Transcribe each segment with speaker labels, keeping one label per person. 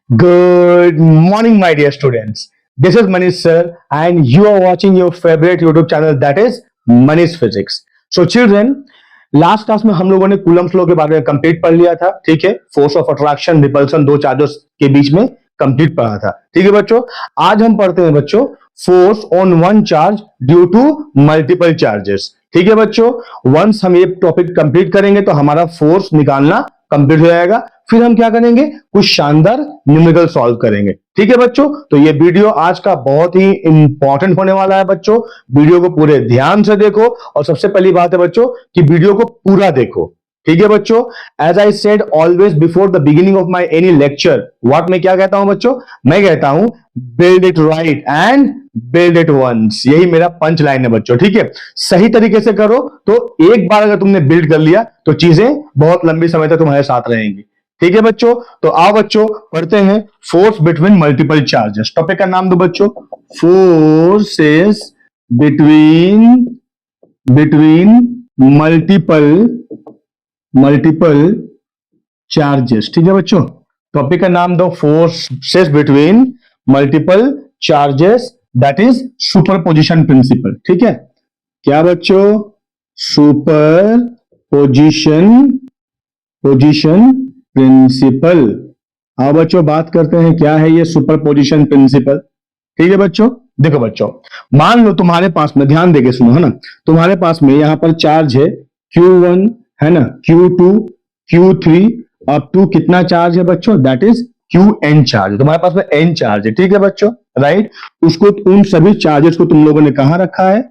Speaker 1: Good morning, my dear students. This is Manish sir, and you are watching your favorite YouTube channel, that is Manish Physics. So, children, last class में हम लोगों ने Coulomb's law के बारे में complete पढ़ लिया था. ठीक है, फोर्स ऑफ अट्रैक्शन, रिपल्सन, दो चार्जेस के बीच में कंप्लीट पढ़ा था. ठीक है बच्चों, आज हम पढ़ते हैं बच्चों force on one charge due to multiple charges. ठीक है बच्चों, वंस हम ये टॉपिक कंप्लीट करेंगे तो हमारा फोर्स निकालना कंप्लीट हो जाएगा. फिर हम क्या करेंगे, कुछ शानदार न्यूमेरिकल सॉल्व करेंगे. ठीक है बच्चों, तो ये वीडियो आज का बहुत ही इंपॉर्टेंट होने वाला है बच्चों. वीडियो को पूरे ध्यान से देखो, और सबसे पहली बात है बच्चों कि वीडियो को पूरा देखो. ठीक है बच्चों, as I said always before the beginning of my any lecture, what मैं क्या कहता हूं बच्चों, मैं कहता हूं build it right and build it once. यही मेरा पंच लाइन है बच्चों. ठीक है, सही तरीके से करो तो एक बार अगर तुमने बिल्ड कर लिया तो चीजें बहुत लंबी समय तक तुम्हारे साथ रहेंगी. ठीक है बच्चों, तो आओ बच्चों पढ़ते हैं force between multiple charges. Topic का नाम दो बच्चों, फोर्सेस बिटवीन मल्टीपल चार्जेस. ठीक है बच्चों, टॉपिक का नाम दो forces between multiple charges, that is superposition principle. ठीक है, क्या बच्चों, सुपर पोजिशन प्रिंसिपल. आओ बच्चों बात करते हैं क्या है ये सुपरपोजिशन प्रिंसिपल. ठीक है बच्चों, देखो बच्चों, मान लो तुम्हारे पास में, ध्यान देके सुनो है ना, तुम्हारे पास में यहां पर चार्ज है Q1 है ना, Q2, Q3 अप टू कितना चार्ज है बच्चों, दैट इज Qn चार्ज. तुम्हारे पास में n चार्ज है. ठीक है बच्चों, राइट. उसको, उन सभी चार्जेस को तुम लोगों ने कहां रखा है,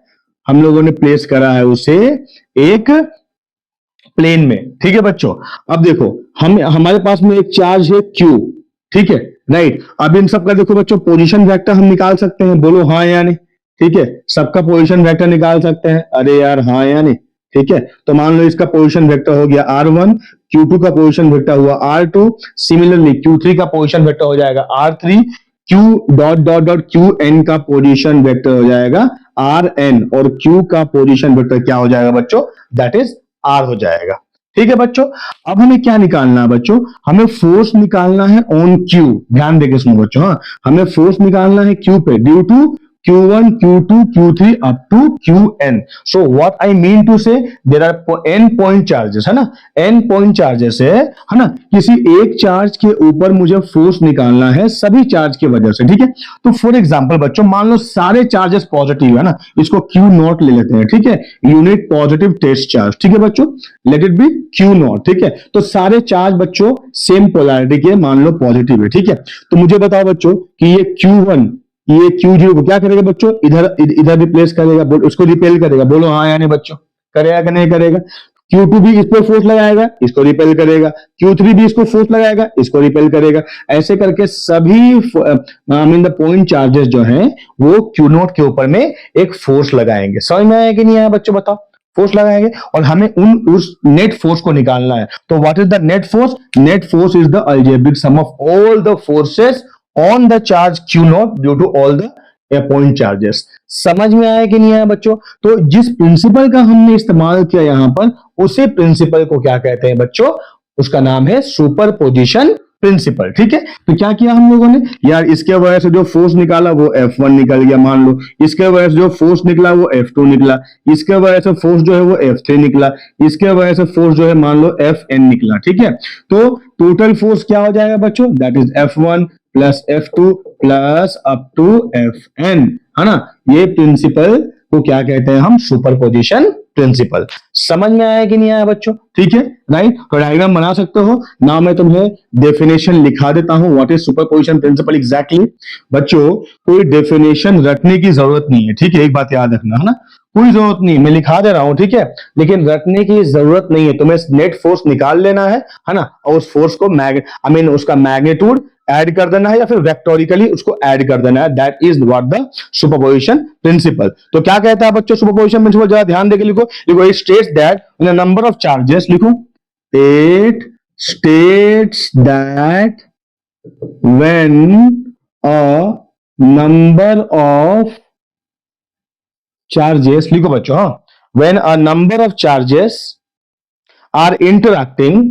Speaker 1: हम लोगों ने प्लेस करा है उसे एक प्लेन में. ठीक है बच्चों, अब देखो हमारे पास में एक चार्ज है Q. ठीक है, राइट. अब इन सबका देखो बच्चों पोजीशन वेक्टर हम निकाल सकते हैं, बोलो हाँ या नहीं. ठीक है, सबका पोजीशन वेक्टर निकाल सकते हैं. अरे यार हाँ या नहीं. ठीक है, तो मान लो इसका पोजीशन वेक्टर हो गया R1, Q2 का पोजीशन वेक्टर हुआ R2, सिमिलरली Q3 का पोजीशन वेक्टर हो जाएगा R3, Q dot dot dot Qn का पोजीशन वेक्टर हो जाएगा Rn, और Q का पोजीशन वेक्टर क्या हो जाएगा बच्चों, दैट इज R हो जाएगा. ठीक है बच्चों, अब हमें क्या निकालना है बच्चों, हमें फोर्स निकालना है ऑन Q. ध्यान देके सुनो बच्चों, हाँ, हमें फोर्स निकालना है Q पे due to Q1, Q2, Q3 up to Qn. So what I mean to say, there are n point charges है ना, n point charges है ना. किसी एक चार्ज के ऊपर मुझे फोर्स निकालना है सभी चार्ज की वजह से. ठीक है, तो फॉर एग्जांपल बच्चों मान लो सारे चार्जेस पॉजिटिव है ना, इसको Q नॉट ले लेते हैं. ठीक है, यूनिट पॉजिटिव टेस्ट चार्ज. ठीक है बच्चों, let it be Q not. ठीक है, तो सारे चार्ज बच्चों सेम पोलैरिटी के मान लो पॉजिटिव है. ठीक है, तो मुझे बताओ बच्चों कि ये Q1 ये Q0 को क्या करेगा बच्चों, इधर रिप्लेस करेगा, उसको रिपेल करेगा. बोलो हाँ या नहीं बच्चों, करेगा कि नहीं करेगा. Q2 भी इस पर फोर्स लगाएगा, इसको रिपेल करेगा. Q3 भी इसको फोर्स लगाएगा, इसको रिपेल करेगा. ऐसे करके सभी I mean the point charges जो हैं वो Q0 के ऊपर में एक फोर्स लगाएंगे. समझ में आया कि नहीं आया बच्चों, बताओ. फोर्स लगाएंगे और हमें उस नेट फोर्स को निकालना है. तो what is the net force, net force is the algebraic sum of all the forces on the charge Q naught due to all the point charges. समझ में आया कि नहीं आया बच्चों. तो जिस प्रिंसिपल का हमने इस्तेमाल किया यहां पर, उसी प्रिंसिपल को क्या कहते हैं बच्चों, उसका नाम है सुपरपोजिशन प्रिंसिपल. ठीक है, तो क्या किया हम लोगों ने यार, इसके वजह से जो फोर्स निकाला वो F1 निकल गया मान लो, इसके वजह से जो फोर्स निकला वो F2 निकला, इसके वजह से फोर्स जो है वो F3 निकला, इसके वजह से फोर्स जो है मान लो Fn निकला. ठीक है, तो टोटल फोर्स क्या हो जाएगा बच्चों, that is F1 plus F2 plus up to Fn है ना. ये प्रिंसिपल को क्या कहते हैं हम, सुपरपोजिशन प्रिंसिपल. समझ में आया कि नहीं आया बच्चों. ठीक है, राइट. तो डायग्राम बना सकते हो ना, मैं तुम्हें डेफिनेशन लिखा देता हूं what is superposition principle exactly. बच्चों कोई डेफिनेशन रटने की जरूरत नहीं है. ठीक है, एक बात याद रखना है ना, कोई जरूरत नहीं, मैं लिखा दे रहा हूं. ठीक है, लेकिन रटने की जरूरत नहीं है. तुम्हें नेट फोर्स निकाल लेना है ना, और उस फोर्स को उसका मैग्नीट्यूड ऐड कर देना है या फिर वेक्टोरिकली उसको ऐड कर देना है. That is what the superposition principal. तो क्या कहता है बच्चों सुपरपोजिशन प्रिंसिपल, जरा ध्यान देके लिखो. It states that in number of charges, लिखो, it states that when a number of charges, लिखो बच्चों, हाँ, when a number of charges are interacting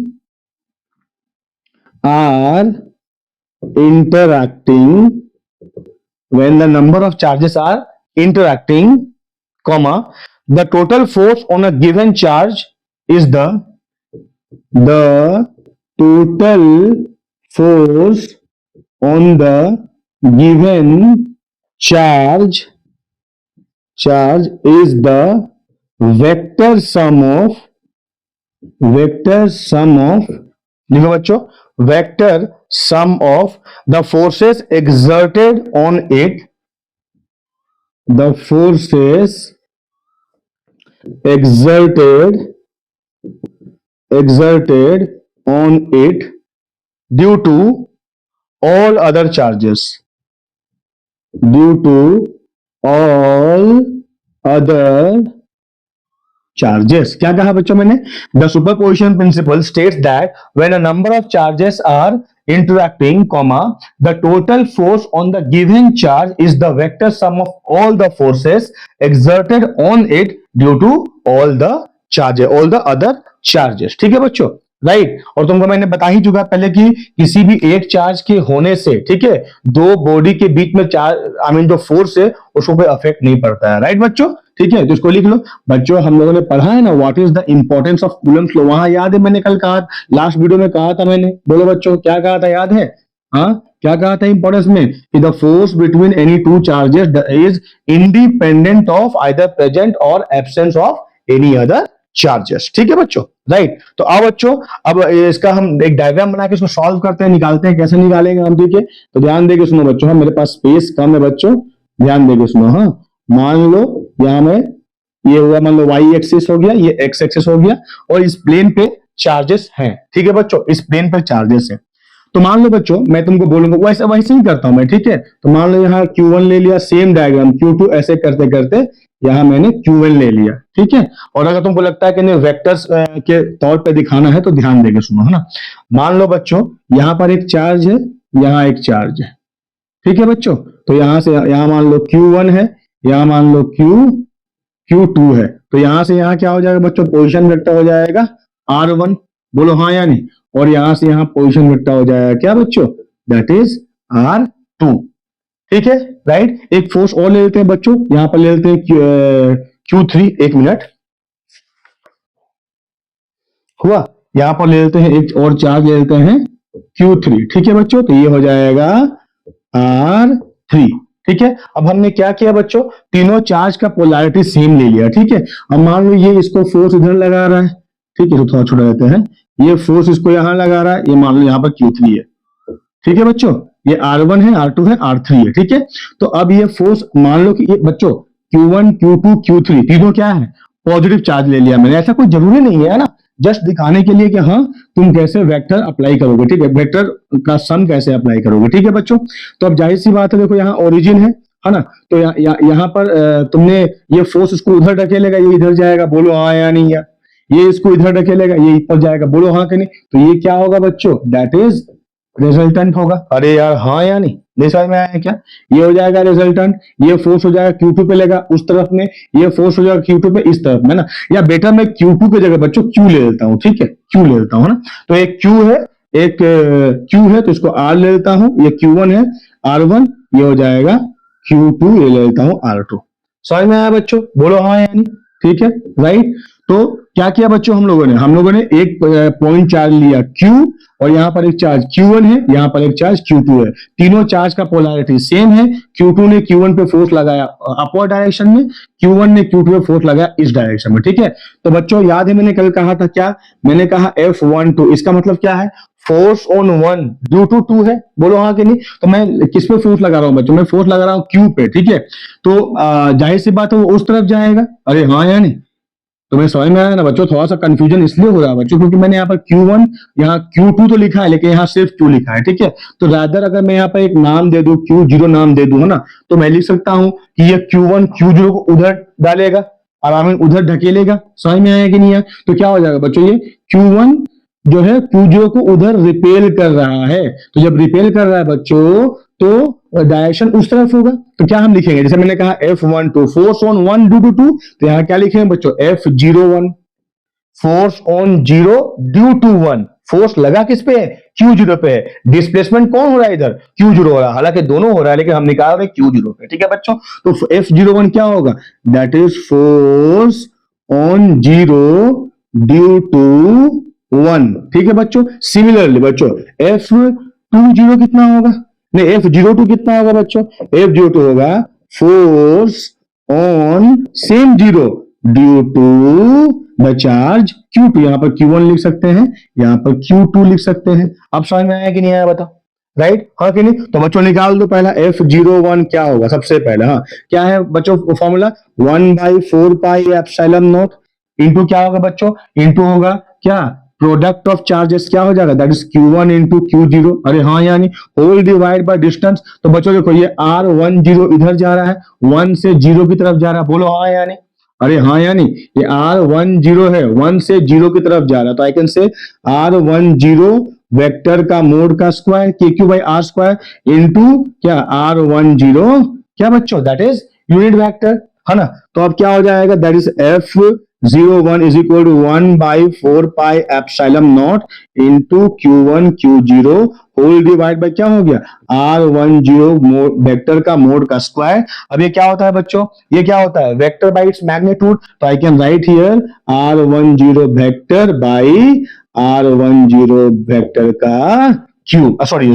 Speaker 1: interacting, when the number of charges are interacting, comma, the total force on a given charge is the total force on the given charge is the vector sum of देखो बच्चों, vector sum of the forces exerted on it, the forces exerted on it due to all other charges, क्या कहा बच्चों मैंने? The superposition principle states that when a number of charges are interacting, comma, the total force on the given charge is the vector sum of all the forces exerted on it due to all the other charges. ठीक है बच्चों, right. और तुमको मैंने बता ही चुका पहले कि किसी भी एक चार्ज के होने से, ठीक है, दो बॉडी के बीच में चार्ज जो फोर्स है उसको कोई अफेक्ट नहीं पड़ता है, राइट बच्चों। ठीक है, तो इसको लिख लो बच्चों। हम लोगों ने पढ़ा है ना what is the importance of Coulomb's law, वहां याद है मैंने कल कहा, लास्ट वीडियो में कहा था मैंने, बोलो बच्चों क्या कहा था, याद है? हाँ, क्या कहा था इंपॉर्टेंस में कि the force between any two charges is independent of either present और absence of any other charges. ठीक है बच्चों, राइट। तो आओ बच्चों, अब इसका हम एक डायग्राम बना के इसको सॉल्व करते हैं, निकालते हैं, कैसे निकालेंगे हम, ठीक है। तो ध्यान देके सुनो बच्चों, मेरे पास स्पेस कम है बच्चों, ध्यान देके सुनो। हाँ, मान लो यहां में ये हुआ, मान लो वाई एक्सिस हो गया, ये एक्स एक्सिस हो गया, और इस प्लेन पे चार्जेस हैं। ठीक है बच्चों, इस प्लेन पे चार्जेस है। तो मान लो बच्चों मैं तुमको बोलूंगा वैसे ही करता हूं मैं, ठीक है। तो मान लो यहाँ Q1 ले लिया, सेम डायग्राम Q2, ऐसे करते करते यहाँ मैंने Q1 ले लिया, ठीक है। और अगर तुमको लगता है कि नहीं वेक्टर्स के तौर पे दिखाना है तो ध्यान देके सुनो, है ना। मान लो बच्चों यहाँ पर एक चार्ज है, यहाँ एक चार्ज है, ठीक है बच्चों। तो यहां से यहाँ मान लो Q1 है, यहाँ मान लो Q2 है। तो यहां से यहाँ क्या हो जाएगा बच्चों, पोजीशन वेक्टर हो जाएगा R1, बोलो हाँ या नहीं। और यहां से यहाँ पोजीशन वेक्टर हो जाएगा क्या बच्चों, दैट इज R2। ठीक है, राइट। एक फोर्स और ले लेते हैं बच्चों, यहां पर ले लेते हैं Q3, एक मिनट हुआ, यहां पर ले लेते हैं एक और चार्ज ले लेते हैं Q3, ठीक है बच्चों। तो ये हो जाएगा R3, ठीक है। अब हमने क्या किया बच्चों, तीनों चार्ज का पोलैरिटी सेम ले लिया, ठीक है। अब मान लो ये इसको फोर्स इधर लगा रहा है, ठीक है, तो थोड़ा छोटा रहते हैं, ये फोर्स इसको यहां लगा रहा है, ये मान लो यहाँ पर Q3 है, ठीक है बच्चों। ये R1 है, R2 है, R3 है, ठीक है। तो अब ये फोर्स मान लो कि ये बच्चों Q1, Q2, Q3 तीनों क्या है, पॉजिटिव चार्ज ले लिया मैंने। ऐसा कोई जरूरी नहीं है ना, जस्ट दिखाने के लिए कि हाँ तुम कैसे वेक्टर अप्लाई करोगे, ठीक है, वेक्टर का सम कैसे अप्लाई करोगे, ठीक है बच्चों। तो अब जाहिर सी बात है, देखो यहाँ ओरिजिन है ना। तो यहाँ पर तुमने ये फोर्स इसको उधर ढकेलेगा, ये इधर जाएगा, बोलो हाँ या नहीं। या ये इसको इधर ढकेलेगा, ये ऊपर जाएगा, बोलो हाँ कि नहीं। तो ये क्या होगा बच्चों, दैट इज रिजल्टेंट होगा। अरे यार हाँ या नहीं, नहीं समझ में आया क्या? ये हो जाएगा रिजल्टेंट, ये फोर्स हो जाएगा Q2 पे लेगा उस तरफ में, ये फोर्स हो जाएगा Q2 पे इस तरफ में ना। या बेटर मैं Q2 की जगह बच्चों Q ले लेता हूँ, ठीक है, Q ले लेता हूँ ना। तो एक Q है, एक Q है, तो इसको R ले लेता हूँ। ये Q1 है, R1, ये हो जाएगा Q2, ये ले लेता हूँ R2। समझ में आया बच्चों, बोलो हाँ या नहीं, ठीक है, राइट। तो क्या किया बच्चों हम लोगों ने एक पॉइंट चार्ज लिया Q, और यहां पर एक चार्ज Q1 है, यहां पर एक चार्ज Q2 है। तीनों चार्ज का पोलैरिटी सेम है। Q2 ने Q1 पे फोर्स लगाया अपवर्ड डायरेक्शन में, Q1 ने Q2 पे फोर्स लगाया इस डायरेक्शन में, ठीक है। तो बच्चों याद है मैंने कल कहा था क्या, मैंने कहा F12, इसका मतलब क्या है, force on one due to two है, बोलो हाँ कि नहीं। तो मैं किस पे फोर्स लगा रहा हूं बच्चों, मैं फोर्स लगा रहा हूं Q पे, ठीक है। तो जाहिर सी बात है वो उस तरफ जाएगा। अरे हाँ या नहीं, तो मैं समझ में आया ना बच्चों। थोड़ा सा कंफ्यूजन इसलिए हो रहा है बच्चों क्योंकि मैंने यहाँ पर Q1, यहाँ Q2 तो लिखा है, लेकिन यहाँ सिर्फ Q लिखा है, ठीक है। तो रादर अगर मैं यहाँ पर एक नाम दे दूं, Q0 नाम दे दूं, है ना, तो मैं लिख सकता हूं कि ये Q1 Q0 को उधर डालेगा और आमीन उधर ढकेलेगा। समझ में आया कि नहीं आया? तो क्या हो जाएगा बच्चों, ये Q1 जो है Q0 को उधर रिपेल कर रहा है। तो जब रिपेल कर रहा है बच्चों, तो डायरेक्शन उस तरफ होगा। तो क्या हम लिखेंगे, जैसे मैंने कहा F12 force on one due to two, तो यहां क्या लिखेंगे बच्चों, F01 force on zero due to one, force लगा किस पे है, Q0 पे है। डिस्प्लेसमेंट कौन हो रहा है इधर, Q0 हो रहा है, हालांकि दोनों हो रहा है लेकिन हम निकाल रहे हैं Q0 पे। ठीक है बच्चों, तो F01 क्या होगा, that is force on zero due to 1। ठीक है बच्चों, सिमिलरली बच्चों F20 कितना होगा, नहीं F02 कितना होगा बच्चों, F02 होगा force on same zero due to the charge Q2। यहां पर Q1 लिख सकते हैं, यहां पर Q2 लिख सकते हैं। अब समझ में आया कि नहीं आया बताओ, राइट हाँ कि नहीं। तो बच्चों निकाल दो पहला F01 क्या होगा, सबसे पहले हाँ क्या है बच्चों फॉर्मूला, 1/4πε0 इंटू क्या होगा बच्चों, इंटू होगा क्या, प्रोडक्ट ऑफ चार्जेस क्या हो जाएगा, that is Q1 into Q0। अरे हाँ यानी होल डिवाइड बाय डिस्टेंस। तो बच्चों देखो ये R10 इधर जा रहा है, 1 से 0 की तरफ जा रहा है, बोलो हाँ यानी, अरे हाँ यानी ये R10 है, 1 से 0 की तरफ जा रहा है, तो I can say R10 vector का मोड का square KQ by R square into क्या R10 क्या बच्चों, दैट इज यूनिट वेक्टर है ना। तो अब क्या हो जाएगा, that is F01 is equal to 1/4πε0 into Q1 Q0 whole divide by क्या हो गया R10 वेक्टर का मोड का स्क्वायर। अब ये क्या होता है बच्चों, ये क्या होता है, वेक्टर बाय इट्स मैग्नीट्यूड। तो I can write here R10 vector by R10 vector का क्यूब, सॉरी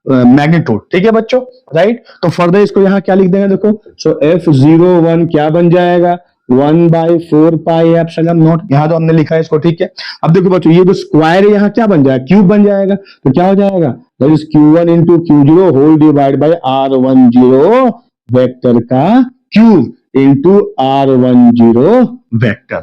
Speaker 1: मैग्नीट्यूड। ठीक है बच्चों, राइट। तो फर्दर इसको यहां क्या लिख देंगे देखो, सो F01 क्या बन जाएगा 1/4πε0, यहां तो हमने लिखा है इसको। ठीक है, अब देखो बच्चों ये जो स्क्वायर है यहाँ क्या बन जाएगा, क्यूब बन जाएगा। तो क्या हो जाएगा, that is Q1 into Q0 whole divide by R10 vector का क्यूब इंटू R10 वेक्टर।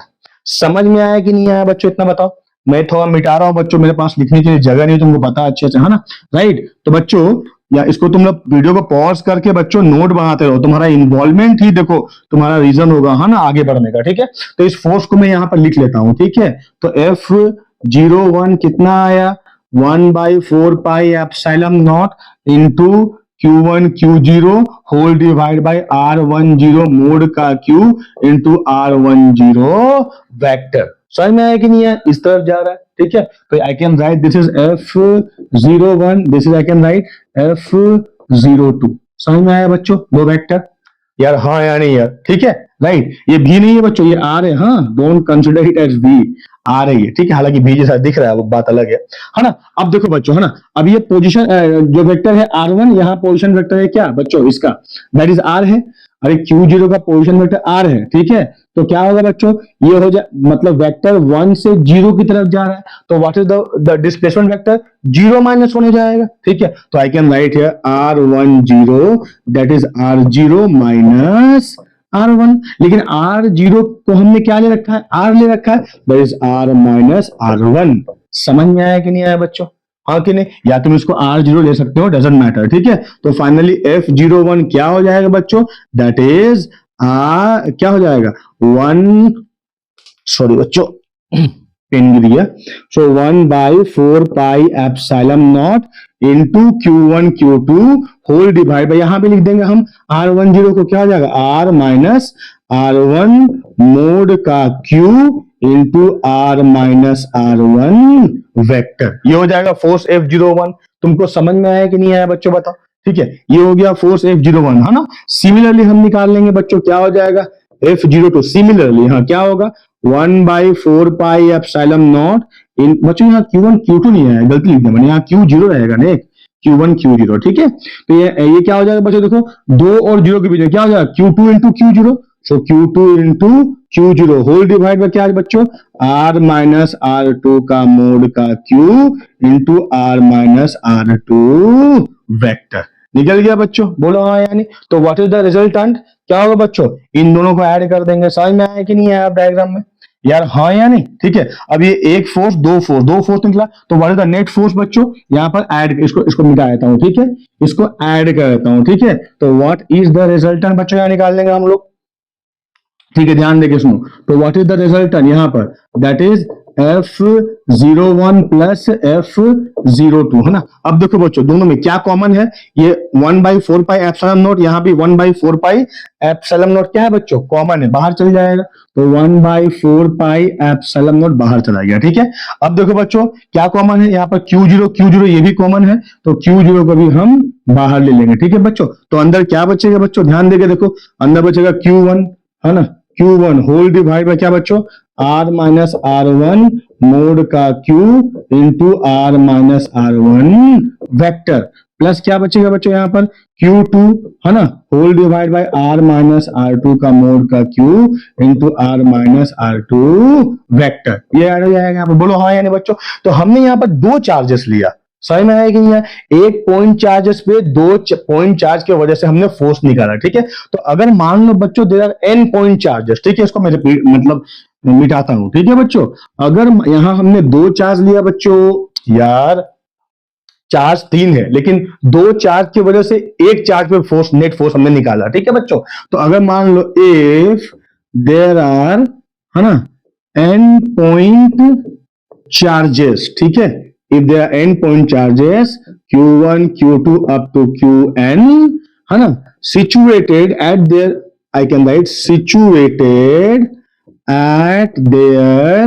Speaker 1: समझ में आया कि नहीं आया बच्चों, इतना बताओ। मैं थोड़ा मिटा रहा हूं बच्चों, मेरे पास लिखने के लिए जगह नहीं, तुमको पता अच्छे से है ना, राइट। तो बच्चों या इसको तुम लोग वीडियो को पॉज करके बच्चों नोट बनाते रहो, तुम्हारा इन्वॉल्वमेंट ही देखो तुम्हारा रीजन होगा है ना आगे बढ़ने का। ठीक है, तो इस फोर्स को मैं यहां पर लिख लेता हूं। ठीक है, तो F01 कितना आया 1/4πε0 into Q1 Q0 whole divide by R10 mod का Q इंटू R10 वेक्टर। समझ में आया कि नहीं है, इस तरफ जा रहा है। ठीक है, तो I can right this is F01, this is I can right F02। समझ में आया बच्चों, दो वेक्टर यार, हाँ या नहीं यार, ठीक है राइट। ये भी नहीं है बच्चों, ये आर है, हाँ don't consider it as B, आ रही है। ठीक है, हालांकि बी जैसा दिख रहा है वो बात अलग है ना। अब देखो बच्चों है ना, अब ये पोजीशन जो वेक्टर है R1, यहाँ पोजीशन वेक्टर है क्या बच्चों इसका, दैट इज R है। अरे Q0 का पोजीशन वेक्टर R है। ठीक है, तो क्या होगा बच्चों, ये हो जाए मतलब वेक्टर 1 से 0 की तरफ जा रहा है, तो what is the displacement vector, 0 minus 1 हो जाएगा। ठीक है, तो I can write here R10 that is R0 minus R1। लेकिन R0 को हमने क्या ले रखा है, R ले रखा है, that is R minus R1। समझ में आया कि नहीं आया बच्चों, हाँ कि नहीं, या तुम इसको R0 ले सकते हो, डजेंट मैटर। ठीक है, तो फाइनली F01 क्या हो जाएगा बच्चों, दैट इज क्या हो जाएगा 1, सॉरी बच्चों पेन गिर गया, so 1/4πε0 into Q1 Q2 whole divide by, यहां पे लिख देंगे हम R10 को, क्या हो जाएगा R माइनस R1 मोड का Q into R minus R1 vector. ये हो जाएगा फोर्स F01। तुमको समझ में आया कि नहीं आया बच्चों बताओ। ठीक है, ये हो गया फोर्स F01 है ना। सिमिलरली हम निकाल लेंगे बच्चों, क्या हो जाएगा F02, सिमिलरली हाँ क्या होगा 1/4πε0 इन बच्चों, यहाँ Q1 Q2 नहीं है, गलती लिख दिया मैंने, यहाँ Q0 रहेगा ना, Q1 Q0। ठीक है, तो ये क्या हो जाएगा बच्चों, देखो 2 और 0 के बीच में क्या हो जाएगा Q2 into Q0, so Q2 into Q0 whole divide by क्या है बच्चों R माइनस R2 का मोड का Q into R minus R2 vector. निकल गया बच्चों, बोलो हाँ यानी। तो व्हाट इज द रिजल्टेंट, क्या होगा बच्चों, इन दोनों को ऐड कर देंगे। समझ में आया कि नहीं आया डायग्राम में यार, हाँ या नहीं। ठीक है, अब ये एक फोर्स दो फोर्स निकला, तो what is the net force बच्चों, यहाँ पर ऐड, इसको मिटा देता हूं। ठीक है, इसको ऐड कर देता हूं। ठीक है, तो व्हाट इज द रिजल्टेंट बच्चों, यहाँ निकाल लेंगे हम लोग। ठीक है, ध्यान देके सुनो, तो व्हाट इज द रिजल्टेंट यहाँ पर, that is F01 plus F02 है ना। अब देखो बच्चों दोनों में क्या कॉमन है, ये 1/4 पाई एप्सिलॉन नॉट, यहाँ भी 1/4 पाई एप्सिलॉन नॉट क्या है बच्चों, कॉमन है, बाहर चल जाएगा, तो 1/4 पाई एप्सिलॉन नॉट बाहर चला गया। ठीक है, अब देखो बच्चों क्या कॉमन है, यहाँ पर Q0 ये भी कॉमन है, तो Q0 को भी हम बाहर ले लेंगे। ठीक है बच्चों, तो अंदर क्या बचेगा बच्चों, ध्यान देके देखो, अंदर बचेगा Q1 है ना, Q1 होल डिवाइड बाय क्या बच्चों, R माइनस R1 मोड का Q into R minus R1 vector, plus क्या बचेगा बच्चों यहाँ पर Q2 है ना, whole divide by R minus R2 का मोड का Q into R minus R2 vector, ये ऐड हो जाएगा यहाँ पर, बोलो हाँ या नहीं बच्चों। तो हमने यहाँ पर दो चार्जेस लिया, समझ में आया कि नहीं, एक पॉइंट चार्जेस पे दो पॉइंट चार्ज की वजह से हमने फोर्स निकाला। ठीक है, तो अगर मान लो बच्चों there are n point charges, ठीक है, इसको मैं रिपीट मतलब मिटाता हूं। ठीक है बच्चों, अगर यहां हमने दो चार्ज लिया बच्चों, यार चार्ज 3 है लेकिन दो चार्ज की वजह से एक चार्ज पे फोर्स, नेट फोर्स हमने निकाला। ठीक है बच्चों, तो अगर मान लो इफ देयर आर है ना n पॉइंट चार्जेस, ठीक है, if there are n point charges q1 q2 up to qn है ना, situated at their, I can write situated at their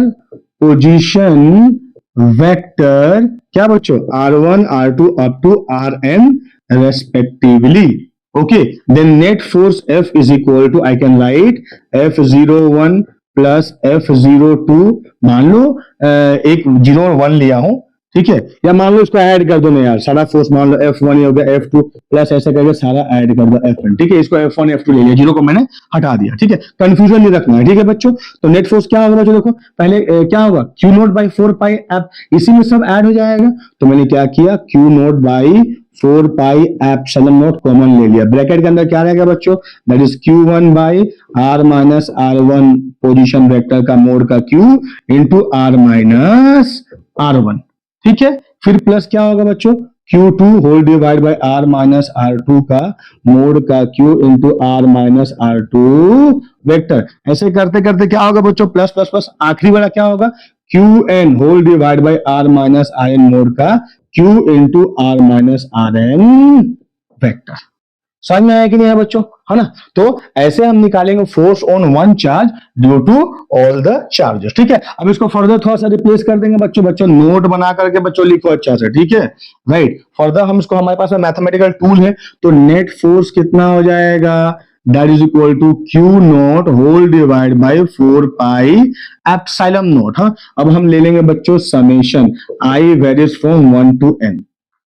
Speaker 1: position vector क्या बच्चों, r1 r2 up to rn respectively. Okay, then net force F is equal to, I can write F01 plus F02, मान लो एक 0 और 1 लिया हूं, ठीक है, या मान लो इसको ऐड कर दो ना यार, सारा फोर्स मान लो F1 हो गया, F2 प्लस ऐसे करके सारा ऐड कर दो F1, ठीक है, इसको F1 F2 ले लिया, 0 को मैंने हटा दिया। ठीक है, कंफ्यूजन नहीं रखना है। ठीक है बच्चों, तो नेट फोर्स क्या होगा बच्चों, देखो पहले क्या होगा Q0/4 पाई एप, इसी में सब ऐड हो जाएगा, तो मैंने क्या किया Q0/4 pi epsilon not common ले लिया, ब्रैकेट के अंदर क्या रहेगा बच्चों, that is Q1/R minus R1 position vector का मोड का Q into R minus R1। ठीक है, फिर प्लस क्या होगा बच्चों, Q2 whole divide by R minus R2 का मोड का Q into R minus R2 vector, ऐसे करते करते क्या होगा बच्चों, प्लस प्लस प्लस, आखिरी वाला क्या होगा Qn whole divide by R minus Rn mod का Q into R minus Rn vector. समझ में आया कि नहीं है बच्चों, है ना। तो ऐसे हम निकालेंगे force on one charge due to all the charges. ठीक है, अब इसको फर्दर थोड़ा सा रिप्लेस कर देंगे बच्चों नोट बना करके बच्चों लिखो अच्छा से। ठीक है, राइट, फर्दर हम इसको, हमारे पास में मैथमेटिकल टूल है, तो नेट फोर्स कितना हो जाएगा, that is equal to Q0 whole divide by 4 pi epsilon naught. हाँ, अब हम ले लेंगे बच्चों summation I varies from 1 to n।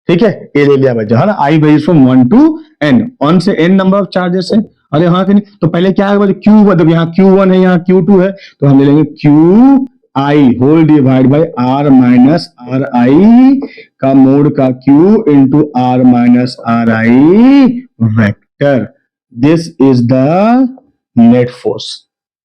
Speaker 1: ठीक है, ये ले लिया बच्चा, है ना, I varies from 1 to n, 1 से n नंबर ऑफ चार्जेस है। अरे हाँ कि नहीं, तो पहले क्या है Q, मतलब यहाँ Q1 है, यहाँ Q2 है, तो हम ले लेंगे QI whole divide by R minus RI का मोड का Q into R minus RI vector, this is the net force.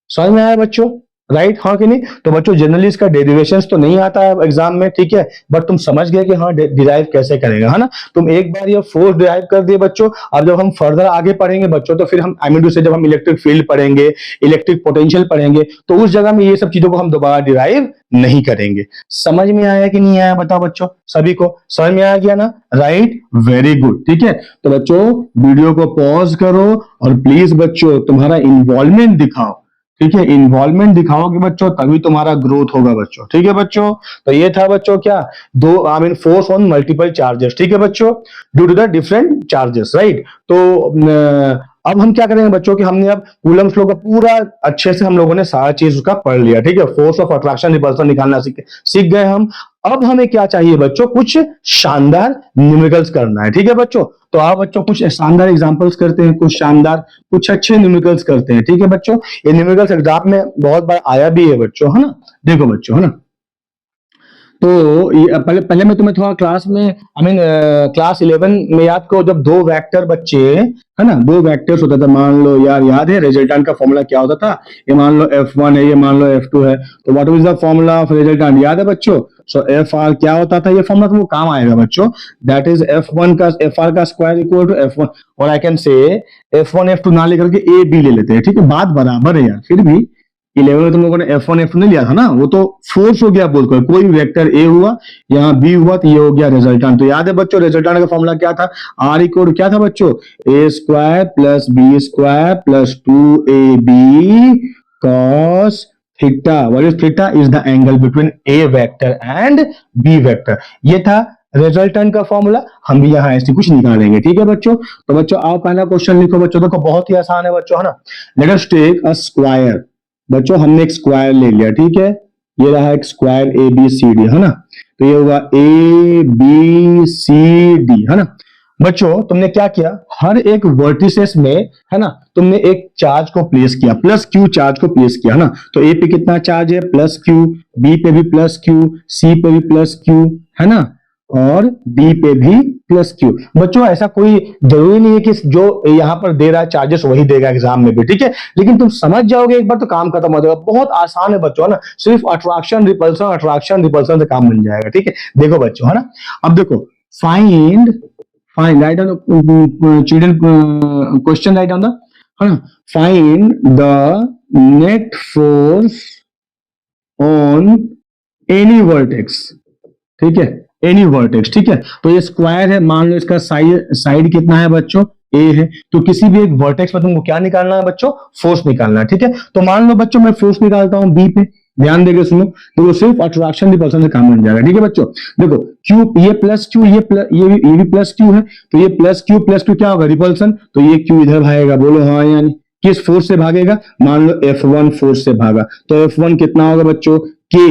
Speaker 1: समझ में आया बच्चों, राइट, हाँ कि नहीं। तो बच्चों जनरली इसका डेरिवेशंस तो नहीं आता है एग्जाम में, ठीक है, बट तुम समझ गए कि हाँ डिराइव कैसे करेगा, है ना। तुम एक बार ये फोर्स डिराइव कर दिए बच्चों, अब जब हम फर्दर आगे पढ़ेंगे बच्चों, तो फिर हम से जब हम इलेक्ट्रिक फील्ड पढ़ेंगे, इलेक्ट्रिक पोटेंशियल पढ़ेंगे, तो उस जगह में ये सब चीजों को हम दोबारा डिराइव नहीं करेंगे। समझ में आया कि नहीं आया, बताओ बच्चों, सभी को समझ में आया गया ना, राइट, वेरी गुड। ठीक है, तो बच्चों वीडियो को पॉज करो और प्लीज बच्चों तुम्हारा इन्वॉल्वमेंट दिखाओ। ठीक है, इन्वॉल्वमेंट दिखाओगे बच्चों तभी तुम्हारा ग्रोथ होगा बच्चों। ठीक है बच्चों, तो ये था बच्चों क्या, दो फोर्स ऑन मल्टीपल चार्जेस। ठीक है बच्चों, due to the different charges, right. तो अब हम क्या करेंगे बच्चों कि हमने अब कूलम्स लॉ का पूरा अच्छे से हम लोगों ने सारा चीज उसका पढ़ लिया। ठीक है, फोर्स ऑफ अट्रैक्शन रिपल्सन निकालना सीख गए हम। अब हमें क्या चाहिए बच्चों, कुछ शानदार न्यूमेरिकल्स करना है। ठीक है बच्चों, तो आप बच्चों कुछ शानदार एग्जांपल्स करते हैं, कुछ शानदार, कुछ अच्छे न्यूमेरिकल्स करते हैं। ठीक है बच्चों, ये न्यूमेरिकल्स एग्जाम में बहुत बार आया भी है बच्चों, है ना। देखो बच्चों, है ना, तो पहले मैं तुम्हें थोड़ा क्लास में, क्लास 11 में याद करो, जब दो वेक्टर बच्चे, है ना, दो वेक्टर्स होता था, मान लो यार याद है रिजल्टेंट का फॉर्मूला क्या होता था, ये मान लो F1 है, ये मान लो F2 है, तो what is the formula of resultant, याद है बच्चों। सो FR क्या होता था, ये फॉर्मूला तुमको काम आएगा बच्चों, दैट इज F1 का FR का स्क्वायर इक्वल टू F1, और I can say F1 F2 ना लेकर के A B ले लेते हैं। ठीक है, बात बराबर है यार, फिर भी 11 में तुम लोगों ने F1 F2 नहीं लिया था ना, वो तो फोर्स हो गया बोल कर, कोई भी वेक्टर ए हुआ यहाँ बी हुआ तो ये हो गया रिजल्टेंट। तो याद है बच्चों रिजल्टेंट का फॉर्मूला क्या था, आर इक्वल क्या था बच्चों, A square plus B square plus 2ab cos theta. What is theta, is the angle between A vector and B vector. ये था रिजल्टेंट का फॉर्मूला, हम भी यहाँ ऐसे कुछ निकालेंगे। ठीक है बच्चों, तो बच्चों आओ पहला क्वेश्चन लिखो बच्चों, देखो बहुत ही आसान है बच्चों, है ना। Let us take a square. बच्चों हमने एक स्क्वायर ले लिया, ठीक है, ये रहा एक square A B C D, है ना। तो ये होगा ए बी सी डी, है ना। बच्चों तुमने क्या किया, हर एक वर्टिसेस में, है ना, तुमने एक चार्ज को प्लेस किया, प्लस क्यू चार्ज को प्लेस किया, है ना। तो ए पे कितना चार्ज है, प्लस क्यू, बी पे भी प्लस क्यू, सी पे भी प्लस क्यू, है ना, और डी पे भी प्लस क्यू। बच्चों ऐसा कोई जरूरी नहीं है कि जो यहां पर दे रहा है चार्जेस वही देगा एग्जाम में भी, ठीक है, लेकिन तुम समझ जाओगे एक बार तो काम खत्म हो जाएगा। बहुत आसान है बच्चों, है ना, सिर्फ अट्रैक्शन रिपल्सन से काम बन जाएगा। ठीक है, देखो बच्चों, है ना, अब देखो find write down children question, write down the, है ना, find the net force on any vertex. ठीक है, एनी वर्टेक्स, ठीक है। तो ये स्क्वायर है, मान लो इसका साइड कितना है बच्चों, ए है, तो किसी भी एक वर्टेक्स में तुमको क्या निकालना है बच्चों, फोर्स निकालना है। ठीक है, तो मान लो बच्चों मैं फोर्स निकालता हूं बी पे, ध्यान देके सुनो, तो वो सिर्फ अट्रैक्शन रिपल्सन से काम बन जाएगा। ठीक है बच्चों, देखो क्यू, ये प्लस क्यू, ये भी प्लस क्यू है, तो ये प्लस क्यू क्या होगा, रिपल्सन, तो ये क्यू इधर भागेगा, बोलो हाँ यानी किस फोर्स से भागेगा, मान लो F1 फोर्स से भागा, तो F1 कितना होगा बच्चों, के,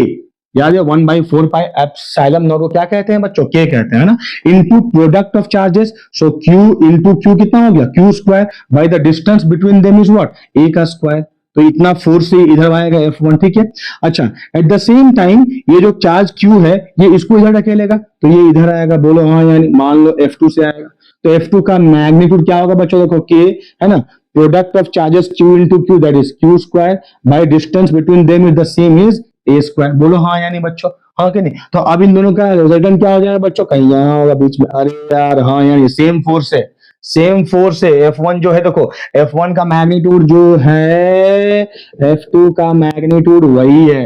Speaker 1: याद है 1/4 पाई एप्सिलॉन नॉट को क्या कहते हैं बच्चों, के कहते हैं ना, into product of charges, so Q into Q कितना हो गया, Q square by the distance between them is what, A का स्क्वायर, तो इतना फोर्स से इधर आएगा F1। ठीक है, अच्छा एट द सेम टाइम ये जो चार्ज Q है ये इसको इधर ढकेलेगा, तो ये इधर आएगा, बोलो हाँ, यानी मान लो F2 से आएगा, तो F2 का मैग्नीट्यूड क्या होगा बच्चों, देखो K, है ना, product of charges Q into Q that is Q square by distance between them is the same is a square, बोलो हाँ यानी बच्चों, हाँ कि नहीं। तो अब इन दोनों का रिजल्टेंट क्या हो जाएगा बच्चों, कहीं यहाँ होगा बीच में, अरे यार हाँ यानी सेम फोर्स है, सेम फोर्स है। F1 जो है, देखो F1 का मैग्नीट्यूड जो है F2 का मैग्नीट्यूड वही है,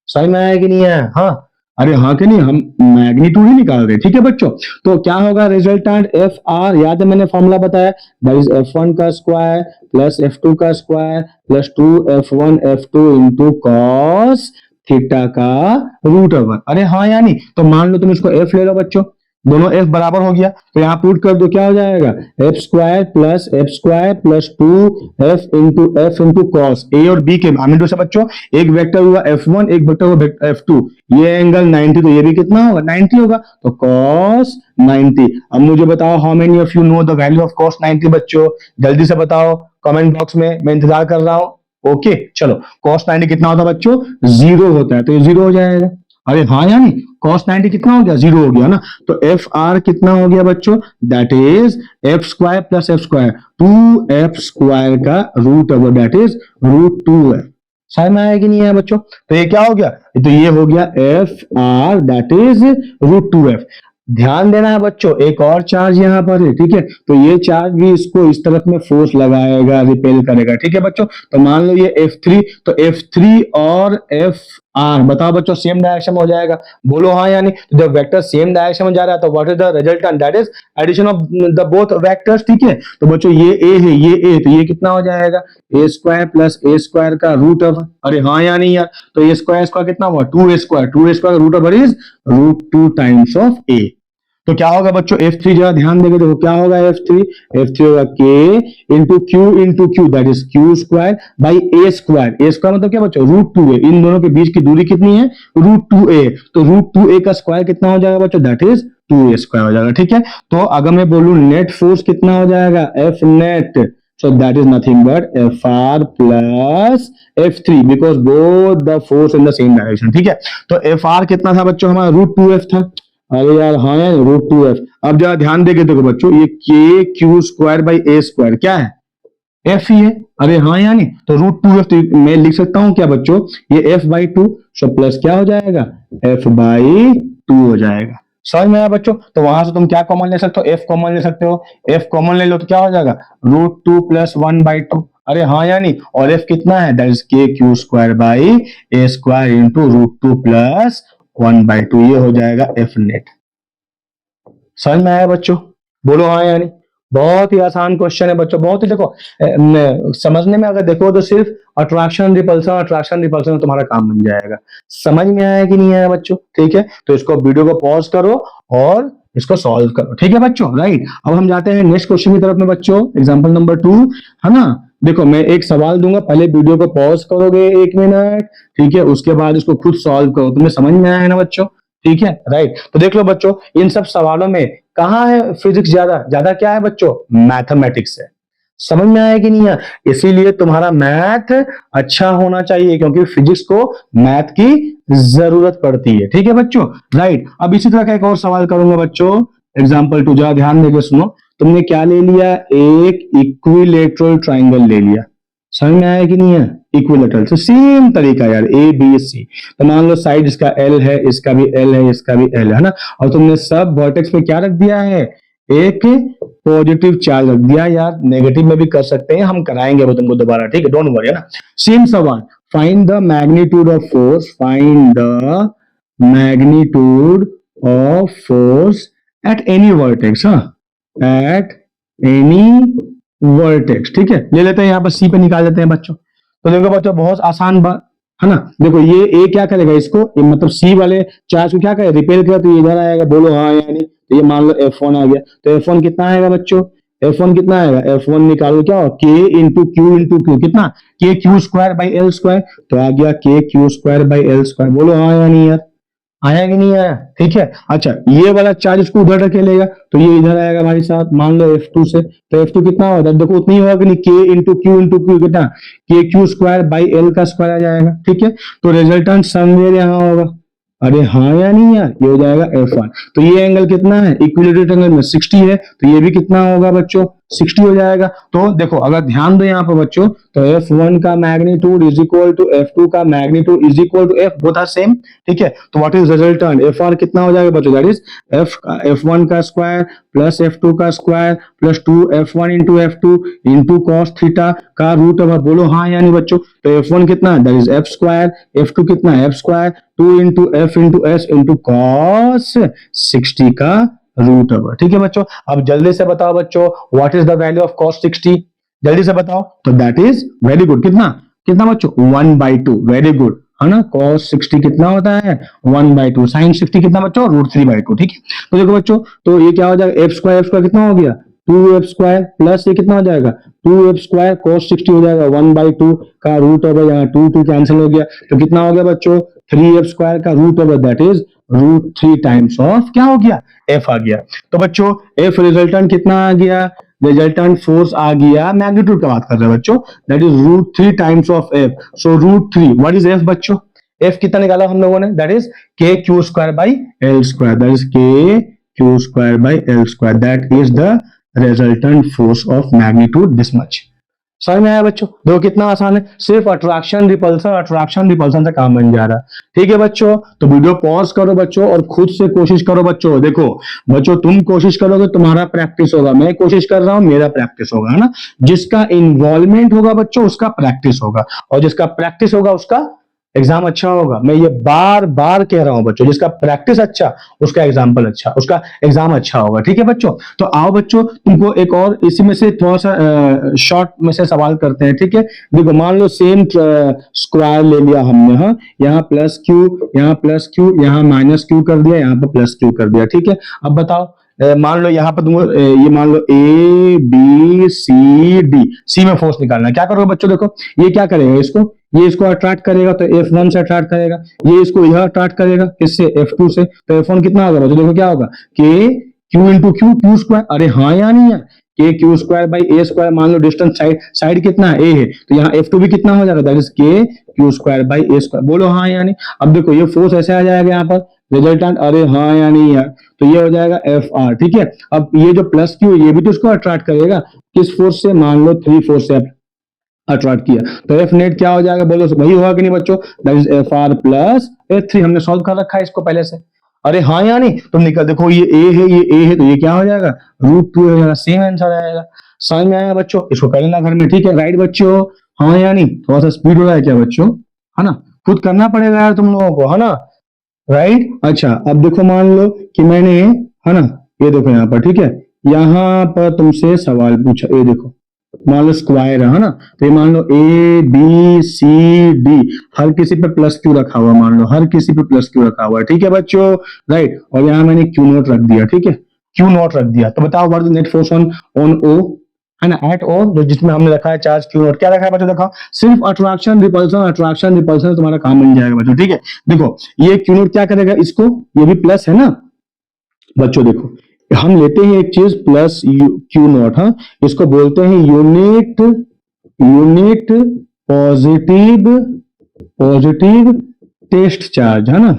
Speaker 1: समझ में आया कि नहीं है, हाँ, अरे हाँ कि नहीं, हम मैग्नीट्यूड ही निकाल रहे हैं। ठीक है बच्चों, तो क्या होगा रिजल्टेंट, एफ आर, याद है मैंने फॉर्मूला बताया, दैट इज F1 का स्क्वायर प्लस F2 का square plus 2F1 F2 into cos theta का रूट ओवर। अरे हाँ यानी, तो मान लो तुम इसको F ले लो बच्चों, दोनों F बराबर हो गया, तो यहाँ पुट कर दो, क्या हो जाएगा, F square plus 2F into cos A और बी के मामले से बच्चों, एक वेक्टर हुआ F1, एक वेक्टर हुआ F2, ये एंगल 90, तो ये भी कितना होगा, 90 होगा, तो cos 90। अब मुझे बताओ how many of you know the value of cos 90 बच्चों, जल्दी से बताओ कमेंट बॉक्स में, मैं इंतजार कर रहा हूं। ओके चलो, cos 90 कितना होता है बच्चों, 0 होता है, तो ये 0 हो जाएगा। अरे हाँ यानी cos 90 कितना हो गया, 0 हो गया ना, तो एफ आर कितना हो गया बच्चों, that is F square plus F square, 2F square का root over that is root 2F। समझ में आया कि नहीं है बच्चों, तो ये क्या हो गया, तो ये हो गया F R that is root 2F। ध्यान देना है बच्चों, एक और चार्ज यहां पर है, ठीक है, तो ये चार्ज भी इसको इस तरफ में फोर्स लगाएगा, रिपेल करेगा। ठीक है बच्चों, तो मान लो ये F3, तो F3 और FR बताओ बच्चों सेम डायरेक्शन में हो जाएगा, बोलो हाँ यानी, तो जब वेक्टर सेम डायरेक्शन में जा रहा है तो what is the resultant, that is addition of the both vectors. ठीक है, तो बच्चों ये A है, ये A, तो ये कितना हो जाएगा, A square plus A square का रूट ओवर, अरे हाँ यानी यार, तो ये स्क्वायर कितना हुआ, 2A square root over is root 2 times of A। तो क्या होगा बच्चों, F3 जरा ध्यान देंगे, देखो क्या होगा F3 होगा K into Q that is Q square by A square, A square मतलब क्या बच्चों, रूट 2A, इन दोनों के बीच की दूरी कितनी है, रूट 2A, तो रूट 2A का स्क्वायर कितना हो जाएगा बच्चों, दैट इज 2A स्क्वायर हो जाएगा। ठीक है, तो अगर मैं बोलूं नेट फोर्स कितना हो जाएगा, F net, so that is nothing but FR plus F3 because both the force in the same direction। ठीक है, तो FR कितना था बच्चों हमारा, रूट 2F था, अरे यार हाँ यार रूट 2F। अब जरा ध्यान देके देखो बच्चों, ये के Q square by A square क्या है, F ही है, अरे हाँ यानी, तो रूट 2F, तो मैं लिख सकता हूं क्या बच्चों, ये F/2, सो प्लस क्या हो जाएगा, F/2 हो जाएगा। समझ में आया बच्चों? तो वहां से तुम क्या कॉमन ले सकते हो, एफ कॉमन ले सकते हो। एफ कॉमन ले लो तो क्या हो जाएगा, √2 + 1/2। अरे हाँ या नहीं, और एफ कितना है, that is KQ² / A² into √2 + 1/2, ये हो जाएगा एफ नेट। समझ में आया बच्चों? बोलो हाँ या नहीं। बहुत ही आसान क्वेश्चन है बच्चों, बहुत ही देखो समझने में अगर देखो तो सिर्फ अट्रैक्शन रिपल्सन तुम्हारा काम बन जाएगा। समझ में आया कि नहीं आया बच्चों? ठीक है, तो इसको वीडियो को पॉज करो और इसको सॉल्व करो, ठीक है बच्चों, राइट। अब हम जाते हैं नेक्स्ट क्वेश्चन की तरफ में बच्चों, एग्जाम्पल नंबर 2, है ना। देखो मैं एक सवाल दूंगा, पहले वीडियो को पॉज करोगे 1 मिनट, ठीक है, उसके बाद इसको खुद सॉल्व करो। तुम्हें समझ में आया ना बच्चों? ठीक है, राइट। तो देख लो बच्चों, इन सब सवालों में कहाँ है फिजिक्स, ज्यादा ज्यादा क्या है बच्चों, मैथमेटिक्स है। समझ में आया कि नहीं है? इसीलिए तुम्हारा मैथ अच्छा होना चाहिए, क्योंकि फिजिक्स को मैथ की जरूरत पड़ती है, ठीक है बच्चों, राइट। अब इसी तरह का एक और सवाल करूंगा बच्चों, एग्जाम्पल 2, जरा ध्यान देकर सुनो। तुमने क्या ले लिया, एक इक्विलेटरल ट्राइंगल ले लिया। समझ में आया कि नहीं है, इक्विलेटरल से सेम तरीका यार, A B C। तो मान लो साइड इसका L है, इसका भी L है, इसका भी L है ना, और तुमने सब वर्टेक्स पे क्या रख दिया है, एक पॉजिटिव चार्ज रख दिया। यार नेगेटिव में भी कर सकते हैं, हम कराएंगे वो तुमको दोबारा, ठीक है, डोंट वरी, है ना। सेम सवाल, find the magnitude of force, find the magnitude of force at any vertex, हाँ, एट एनी वर्टेक्स, ठीक है। ले लेते हैं यहाँ पर सी पे निकाल लेते हैं बच्चों। तो देखो बच्चों बहुत आसान बात है ना। देखो ये ए क्या करेगा, इसको मतलब सी वाले चार्ज को क्या करेगा, रिपेल करेगा, तो ये इधर आएगा। बोलो हाँ या नहीं। तो ये मान लो F1 आ गया, तो F1 कितना आएगा बच्चों, F1 कितना आएगा, F1 निकालो, क्या हो, K × Q कितना, KQ²/L²। तो आ गया KQ²/L²। बोलो हाँ या नहीं यार, आया कि नहीं आया, ठीक है। अच्छा ये वाला चार्ज इसको उधर रखे लेगा, तो ये इधर आएगा हमारे साथ, मान लो F2 से। तो F2 कितना होगा, देखो उतना ही होगा कि नहीं, K × Q कितना, KQ²/L² आ जाएगा, ठीक है। तो रिजल्टेंट समवेयर यहाँ होगा। अरे हाँ या नहीं यार, ये हो जाएगा F1। तो ये एंगल कितना है, इक्विलेटरल एंगल में 60 है, तो ये भी कितना होगा बच्चों, 60 हो जाएगा। तो देखो अगर ध्यान दो यहाँ पर बच्चों, तो F1 का magnitude is equal to F2 का magnitude is equal to F, both are same, ठीक है। तो व्हाट इज रिजल्टेंट, Fr कितना हो जाएगा बच्चों, दैट इज F1 का स्क्वायर प्लस F2 का square plus 2F1 into F2 into cos theta का रूट ओवर। बोलो हाँ यानी बच्चों, तो F1 कितना, दैट इज F², F2 कितना, F², 2 into F into S into cos 60 का रूट ओवर, ठीक है बच्चों। अब जल्दी से बताओ बच्चों, what is the value of cos 60, जल्दी से बताओ। तो दैट इज वेरी गुड, कितना कितना बच्चों, 1/2, वेरी गुड, है ना। cos 60 कितना होता है, 1/2। sin 60 कितना बच्चों, √3/2, ठीक है। तो देखो बच्चों, तो ये क्या हो जाएगा, F² कितना हो गया, 2F² प्लस ये कितना हो जाएगा, 2F² cos 60 हो जाएगा 1/2 का रूट ओवर, यहाँ 2 कैंसिल हो गया, तो कितना हो गया बच्चों, 3F² का root over, that is √3 times of क्या हो गया, F आ गया। तो बच्चों F रिजल्टेंट कितना आ गया, रिजल्टेंट फोर्स आ गया, मैग्नीट्यूड का बात कर रहे हैं बच्चों, that is √3 times of F। So √3, what is F बच्चों, F कितना निकाला हम लोगों ने, that is KQ²/L², that is KQ²/L², that is the resultant force of magnitude this much. समझ में आया बच्चों, देखो कितना आसान है, सिर्फ अट्रैक्शन रिपल्सन से काम बन जा रहा है, ठीक है बच्चों। तो वीडियो पॉज करो बच्चों और खुद से कोशिश करो बच्चों। देखो बच्चों, तुम कोशिश करोगे तुम्हारा प्रैक्टिस होगा, मैं कोशिश कर रहा हूं मेरा प्रैक्टिस होगा, है ना। जिसका इन्वॉल्वमेंट होगा बच्चों उसका प्रैक्टिस होगा, और जिसका प्रैक्टिस होगा उसका एग्जाम अच्छा होगा। मैं ये बार बार कह रहा हूं बच्चों, जिसका प्रैक्टिस अच्छा उसका एग्जाम्पल अच्छा, उसका एग्जाम अच्छा होगा, ठीक है बच्चों। तो आओ बच्चों, तुमको एक और इसी में से थोड़ा सा शॉर्ट में से सवाल करते हैं, ठीक है। देखो मान लो सेम स्क्वायर ले लिया हमने, हाँ, यहाँ +Q, यहाँ +Q, यहाँ -Q कर दिया, यहाँ पर +Q कर दिया, ठीक है। अब बताओ, मान लो यहाँ पर तुमको ये मान लो ABCD, सी में फोर्स निकालना है, क्या करोगे बच्चों, देखो ये क्या करेगा, ये इसको अट्रैक्ट करेगा, तो F1 से अट्रैक्ट करेगा, ये इसको इधर अट्रैक्ट करेगा, किससे, F2 से। तो F1 कितना होगा बच्चों, देखो क्या होगा, K Q × Q²। अरे हाँ या नहीं यार, KQ²/A², मान लो डिस्टेंस साइड कितना है, A है, तो यहाँ F2 भी कितना हो जाएगा, दैट इज KQ²/A²। बोलो हाँ या नहीं। अब देखो ये फोर्स ऐसे आ जाएगा यहाँ पर रिजल्टेंट, अरे हाँ या नहीं यार, तो ये हो जाएगा Fr, ठीक है। अब ये जो +Q ये भी तो इसको अट्रैक्ट करेगा, किस फोर्स से, मान लो 3 फोर्स से अट्रैक्ट किया, तो F नेट क्या हो जाएगा, बोलो वही होगा कि नहीं बच्चों, दैट इज Fr + F3। हमने सॉल्व कर रखा है इसको पहले से, अरे हाँ या नहीं, तुम निकल देखो ये ए है, ये ए है, तो ये क्या हो जाएगा, √2 हो जाएगा, सेम आंसर आएगा। समझ में आया बच्चों, इसको कर लेना घर में, ठीक है, राइट बच्चों, हाँ या नहीं, थोड़ा सा स्पीड हो रहा है क्या बच्चों, है ना, खुद करना पड़ेगा यार तुम लोगों को, है ना, राइट। अच्छा अब देखो मान लो कि मैंने, है ना, ये देखो यहाँ पर, ठीक है, यहाँ पर तुमसे सवाल पूछा, ये देखो मान लो स्क्वायर है ना, तो ये मान लो ए बी सी डी, हर किसी पे प्लस क्यू रखा हुआ, मान लो हर किसी पे प्लस क्यू रखा हुआ है, ठीक है बच्चों, राइट, और यहाँ मैंने क्यू नोट रख दिया, ठीक है, क्यू नोट रख दिया, तो बताओ what is net force on on O, है ना, एट ओ, जो जिसमें हमने रखा है चार्ज क्यू नोट, क्या रखा है बच्चों, देखो सिर्फ अट्रैक्शन रिपल्सन तुम्हारा काम बन जाएगा बच्चों, ठीक है, देखो ये क्यू नोट क्या करेगा, इसको, ये भी प्लस है ना बच्चों, देखो हम लेते हैं एक चीज प्लस क्यू नॉट, हाँ, इसको बोलते हैं unit unit positive positive test charge, है ना,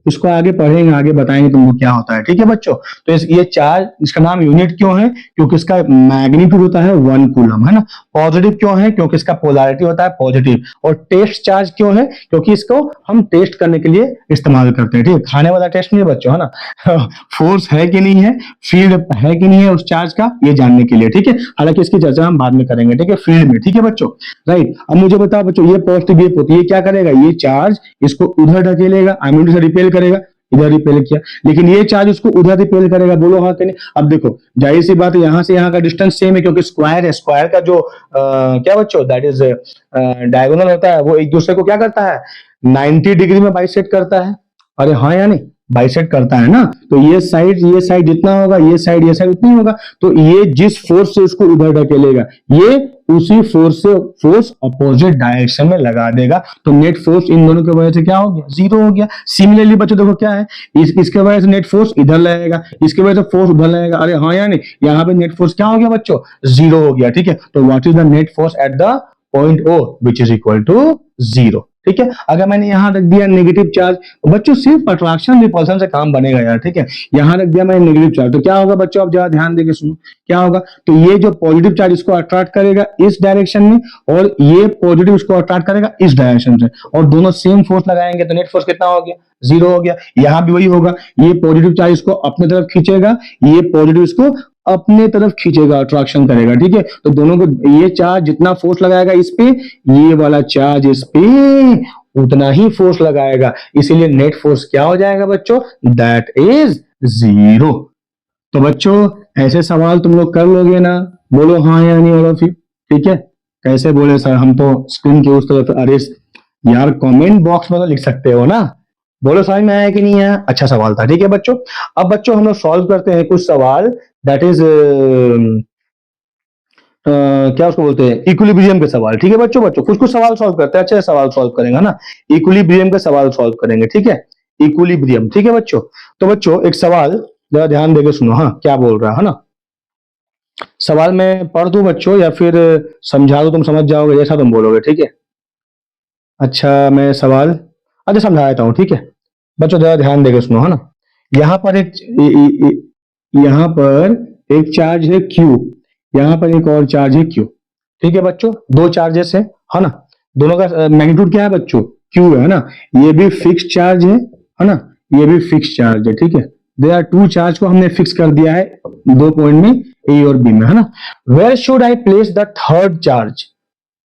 Speaker 1: इसको आगे पढ़ेंगे, आगे बताएंगे तुमको क्या होता है, ठीक है बच्चों। तो ये चार्ज, इसका नाम यूनिट क्यों है, क्योंकि इसका मैग्नीट्यूड होता है 1 कूलम, है ना, पॉजिटिव क्यों है, क्योंकि इसका पोलैरिटी होता है पॉजिटिव, और टेस्ट चार्ज क्यों है, क्योंकि इसको हम टेस्ट करने के लिए इस्तेमाल करते हैं, ठीक है, खाने वाला टेस्ट नहीं है बच्चों, है ना, फोर्स है कि नहीं है, फील्ड है कि नहीं है उस चार्ज का, ये जानने के लिए, ठीक है, हालांकि इसकी चर्चा हम बाद में करेंगे, ठीक है, फील्ड में, ठीक है बच्चों, राइट। अब मुझे बताओ बच्चों, ये पॉजिटिव ये क्या करेगा, ये चार्ज इसको उधर ढकेलेगा, आई मीन रिपेल करेगा, इधर रिपेल किया, लेकिन ये चार्ज उसको उधर रिपेल करेगा, बोलो हाँ कि नहीं। अब देखो जाहिर सी बात है, यहां से यहां का डिस्टेंस सेम है, क्योंकि स्क्वायर है, स्क्वायर का जो क्या बच्चों, दैट इज डायगोनल होता है, वो एक दूसरे को क्या करता है, 90 डिग्री में बाइसेक्ट करता है, अरे हाँ या नहीं, बाइसेक्ट करता है ना, तो ये साइड जितना होगा, ये साइड उतनी होगा, तो ये जिस फोर्स से उसको उधर ढकेलेगा, ये उसी फोर्स अपोजिट डायरेक्शन में लगा देगा, तो नेट फोर्स इन दोनों की वजह से क्या हो गया, 0 हो गया। सिमिलरली बच्चों देखो क्या है, इसके वजह से नेट फोर्स इधर लगेगा, इसके वजह से फोर्स उधर लगेगा, अरे हाँ या नहीं, यहाँ पे नेट फोर्स क्या हो गया बच्चों, 0 हो गया, ठीक है, तो what is the net force at the point O which is equal to 0, ठीक है। अगर मैंने यहां रख दिया नेगेटिव चार्ज, बच्चों सिर्फ अट्रैक्शन रिपल्सन से काम बनेगा यार, ठीक है, यहां रख दिया मैंने नेगेटिव चार्ज, तो क्या होगा बच्चों, आप जरा ध्यान देके सुनो, क्या होगा, तो ये जो पॉजिटिव चार्ज इसको अट्रैक्ट करेगा इस डायरेक्शन में, और ये पॉजिटिव इसको अट्रैक्ट करेगा इस डायरेक्शन से, और दोनों सेम फोर्स लगाएंगे, तो नेट फोर्स कितना हो गया, 0 हो गया। यहां भी वही होगा, ये पॉजिटिव चार्ज इसको अपने तरफ खींचेगा, ये पॉजिटिव इसको अपने तरफ खींचेगा, अट्रैक्शन करेगा, ठीक है, तो दोनों को, ये चार्ज जितना फोर्स लगाएगा इस पे, ये वाला चार्ज इस पे उतना ही फोर्स लगाएगा, इसीलिए नेट फोर्स क्या हो जाएगा बच्चों, दैट इज 0। तो बच्चों ऐसे सवाल तुम लोग कर लोगे ना, बोलो हाँ या नहीं, ऑल ऑफ यू, ठीक है, कैसे बोले सर, हम तो स्क्रीन के उस तरफ, अरे यार कमेंट बॉक्स में तो लिख सकते हो ना, बोलो समझ में आया कि नहीं आया, अच्छा सवाल था, ठीक है बच्चों। अब बच्चों हम लोग सॉल्व करते हैं कुछ सवाल, दैट इज क्या उसको बोलते हैं, इक्विलिब्रियम के सवाल, ठीक है बच्चों कुछ सवाल सॉल्व करते हैं, अच्छे सवाल सॉल्व करेंगे ना, इक्विलिब्रियम के सवाल सॉल्व करेंगे, ठीक है, इक्विलिब्रियम, ठीक है बच्चों। तो बच्चों एक सवाल जरा ध्यान देके सुनो, हाँ क्या बोल रहा है ना, सवाल मैं पढ़ दूं बच्चों या फिर समझा दूं, तुम समझ जाओगे जैसा तुम बोलोगे, ठीक है। अच्छा मैं सवाल अच्छा समझा देता हूँ, ठीक है बच्चों, जरा ध्यान देके सुनो, है ना, यहाँ पर यहाँ पर एक चार्ज है Q, यहाँ पर एक और चार्ज है Q, ठीक है बच्चों, दो चार्जेस है ना, दोनों का मैग्नीट्यूड क्या है बच्चों, Q है ना, ये भी फिक्स चार्ज है ना, ये भी फिक्स चार्ज है, ठीक है, देयर आर टू चार्ज को हमने फिक्स कर दिया है दो पॉइंट में, ए और बी में, है ना, where should I place the third charge,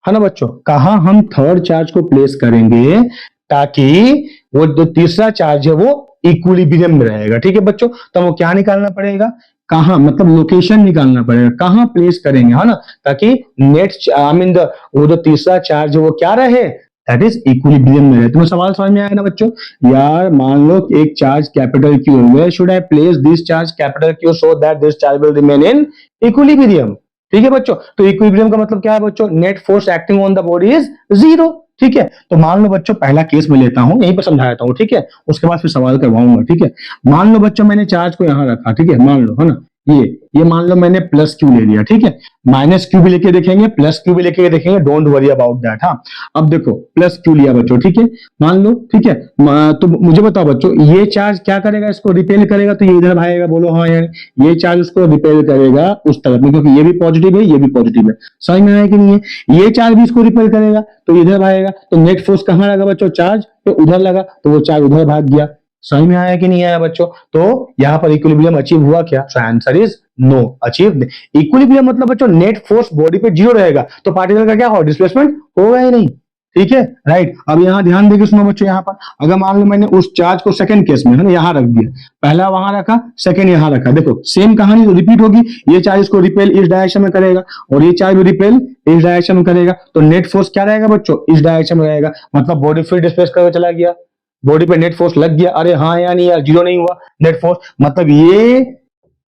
Speaker 1: है ना बच्चों, कहा हम थर्ड चार्ज को प्लेस करेंगे ताकि वो जो तीसरा चार्ज है वो इक्विलिब्रियम में रहेगा, ठीक है बच्चों, तो वो क्या निकालना पड़ेगा, कहां, मतलब लोकेशन निकालना पड़ेगा, कहां प्लेस करेंगे, है ना, ताकि नेट आई मीन वो जो तीसरा चार्ज है वो क्या रहे, दैट इज इक्विलिब्रियम में रहे। तुम्हें सवाल समझ में आया ना बच्चों, यार मान लो एक charge capital Q, where should I place this charge capital Q so that this charge will remain in equilibrium, ठीक है बच्चों, तो इक्विलिब्रियम का मतलब क्या है बच्चों, net force acting on the body is 0, ठीक है। तो मान लो बच्चों पहला केस में लेता हूं, यहीं पर समझाता हूं, ठीक है, उसके बाद फिर सवाल करवाऊंगा, ठीक है। मान लो बच्चों मैंने चार्ज को यहां रखा, ठीक है, मान लो, है ना, ये मान लो मैंने प्लस क्यू ले लिया, ठीक है, माइनस क्यू भी लेके देखेंगे, प्लस क्यू भी लेके देखेंगे, डोंट वरी अबाउट दैट, हाँ। अब देखो प्लस क्यू लिया बच्चों, ठीक है, मान लो, ठीक है, तो मुझे बताओ बच्चों ये चार्ज क्या करेगा, इसको रिपेल करेगा, तो ये इधर भागेगा, बोलो हाँ यार, ये चार्ज उसको रिपेल करेगा उस तरफ में, क्योंकि ये भी पॉजिटिव है, ये भी पॉजिटिव है, समझ में आया कि नहीं है, ये चार्ज भी इसको रिपेल करेगा तो इधर भागेगा, तो नेट फोर्स कहां लगा बच्चों, चार्ज तो उधर लगा, तो वो चार्ज उधर भाग गया, समझ में आया कि नहीं आया बच्चों? तो यहाँ पर इक्विलिब्रियम अचीव हुआ क्या? So answer is no, achieve. Equilibrium मतलब बच्चों नेट फोर्स बॉडी पे जीरो रहेगा, तो पार्टिकल का क्या होगा? डिस्प्लेसमेंट होगा ही नहीं। ठीक है, राइट। अब यहाँ ध्यान देके सुनो बच्चों, यहाँ पर अगर मान लो मैंने उस चार्ज को सेकंड केस में है ना यहाँ रख दिया, पहला वहां रखा, सेकंड यहाँ रखा, देखो सेम कहानी रिपीट होगी। ये चार्ज इसको रिपेल इस डायरेक्शन में करेगा और ये चार्ज रिपेल इस डायरेक्शन में करेगा, तो नेट फोर्स क्या रहेगा बच्चों? इस डायरेक्शन में रहेगा, मतलब बॉडी फ्री डिस्प्लेस करके चला गया, बॉडी पे नेट फोर्स लग गया। अरे हाँ या नहीं यार, जीरो नहीं हुआ नेट फोर्स। मतलब ये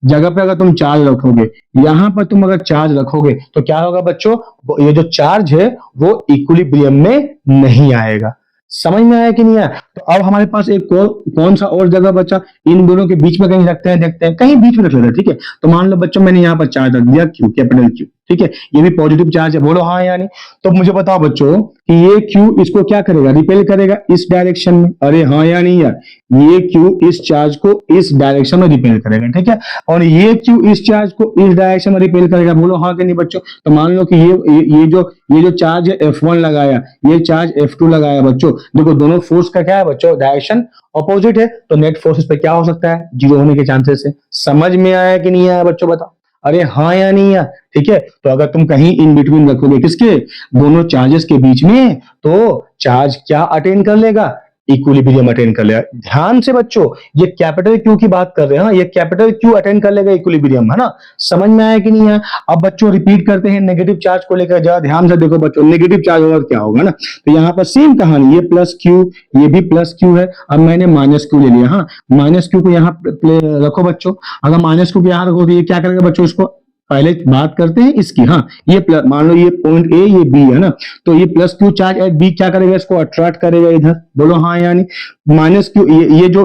Speaker 1: जगह पे अगर तुम चार्ज रखोगे, यहां पर तुम अगर चार्ज रखोगे तो क्या होगा बच्चों? ये जो चार्ज है वो इक्विलिब्रियम में नहीं आएगा। समझ में आया कि नहीं आया? तो अब हमारे पास एक कौन सा और जगह बचा? इन दोनों के बीच में कहीं रखते हैं, देखते हैं, कहीं बीच में रख लेते हैं। ठीक है, तो मान लो बच्चों मैंने यहाँ पर चार्ज रख दिया क्यू, कैपिटल क्यू। ठीक है, ये भी पॉजिटिव चार्ज है, बोलो हाँ या नहीं? तो मुझे बताओ बच्चों कि ये क्यू इसको क्या करेगा? रिपेल करेगा इस डायरेक्शन में। अरे हाँ या नहीं यार? ये क्यू इस चार्ज को इस डायरेक्शन में रिपेल करेगा। ठीक है, और ये क्यू इस चार्ज को इस डायरेक्शन में रिपेल करेगा, बोलो हाँ कि नहीं बच्चों? तो मान लो कि ये जो चार्ज है F1 लगाया, ये चार्ज F2 लगाया बच्चों, देखो दोनों फोर्स का क्या है बच्चों? डायरेक्शन ऑपोजिट है, तो नेट फोर्स इस पे क्या हो सकता है? जीरो होने के चांसेस है। समझ में आया कि नहीं आया बच्चों? बताओ अरे हाँ या नहीं यार? ठीक है, तो अगर तुम कहीं इन बिटवीन रखोगे किसके? दोनों चार्जेस के बीच में, तो चार्ज क्या अटेन कर लेगा? इक्विलिब्रियम अटेन कर लेगा। ध्यान से बच्चों, ये कैपिटल क्यू की बात कर रहे हैं, ये कैपिटल क्यू अटेन कर लेगा इक्विलिब्रियम, है ना? समझ में आया कि नहीं है? अब बच्चों रिपीट करते हैं नेगेटिव चार्ज को लेकर, जरा ध्यान से देखो बच्चों, नेगेटिव चार्ज होगा क्या होगा ना? तो यहाँ पर सेम कहानी, ये प्लस क्यू, ये भी प्लस क्यू है, अब मैंने माइनस क्यू ले लिया। हाँ, माइनस क्यू को यहाँ रखो बच्चों, अगर माइनस क्यू को यहाँ रखो तो ये क्या करेगा बच्चों? इसको पहले बात करते हैं इसकी। हाँ, ये प्लस, मान लो ये पॉइंट ए, ये बी है ना, तो ये plus Q charge at B क्या करेगा? इसको अट्रैक्ट करेगा इधर, बोलो हाँ या नहीं? माइनस क्यू,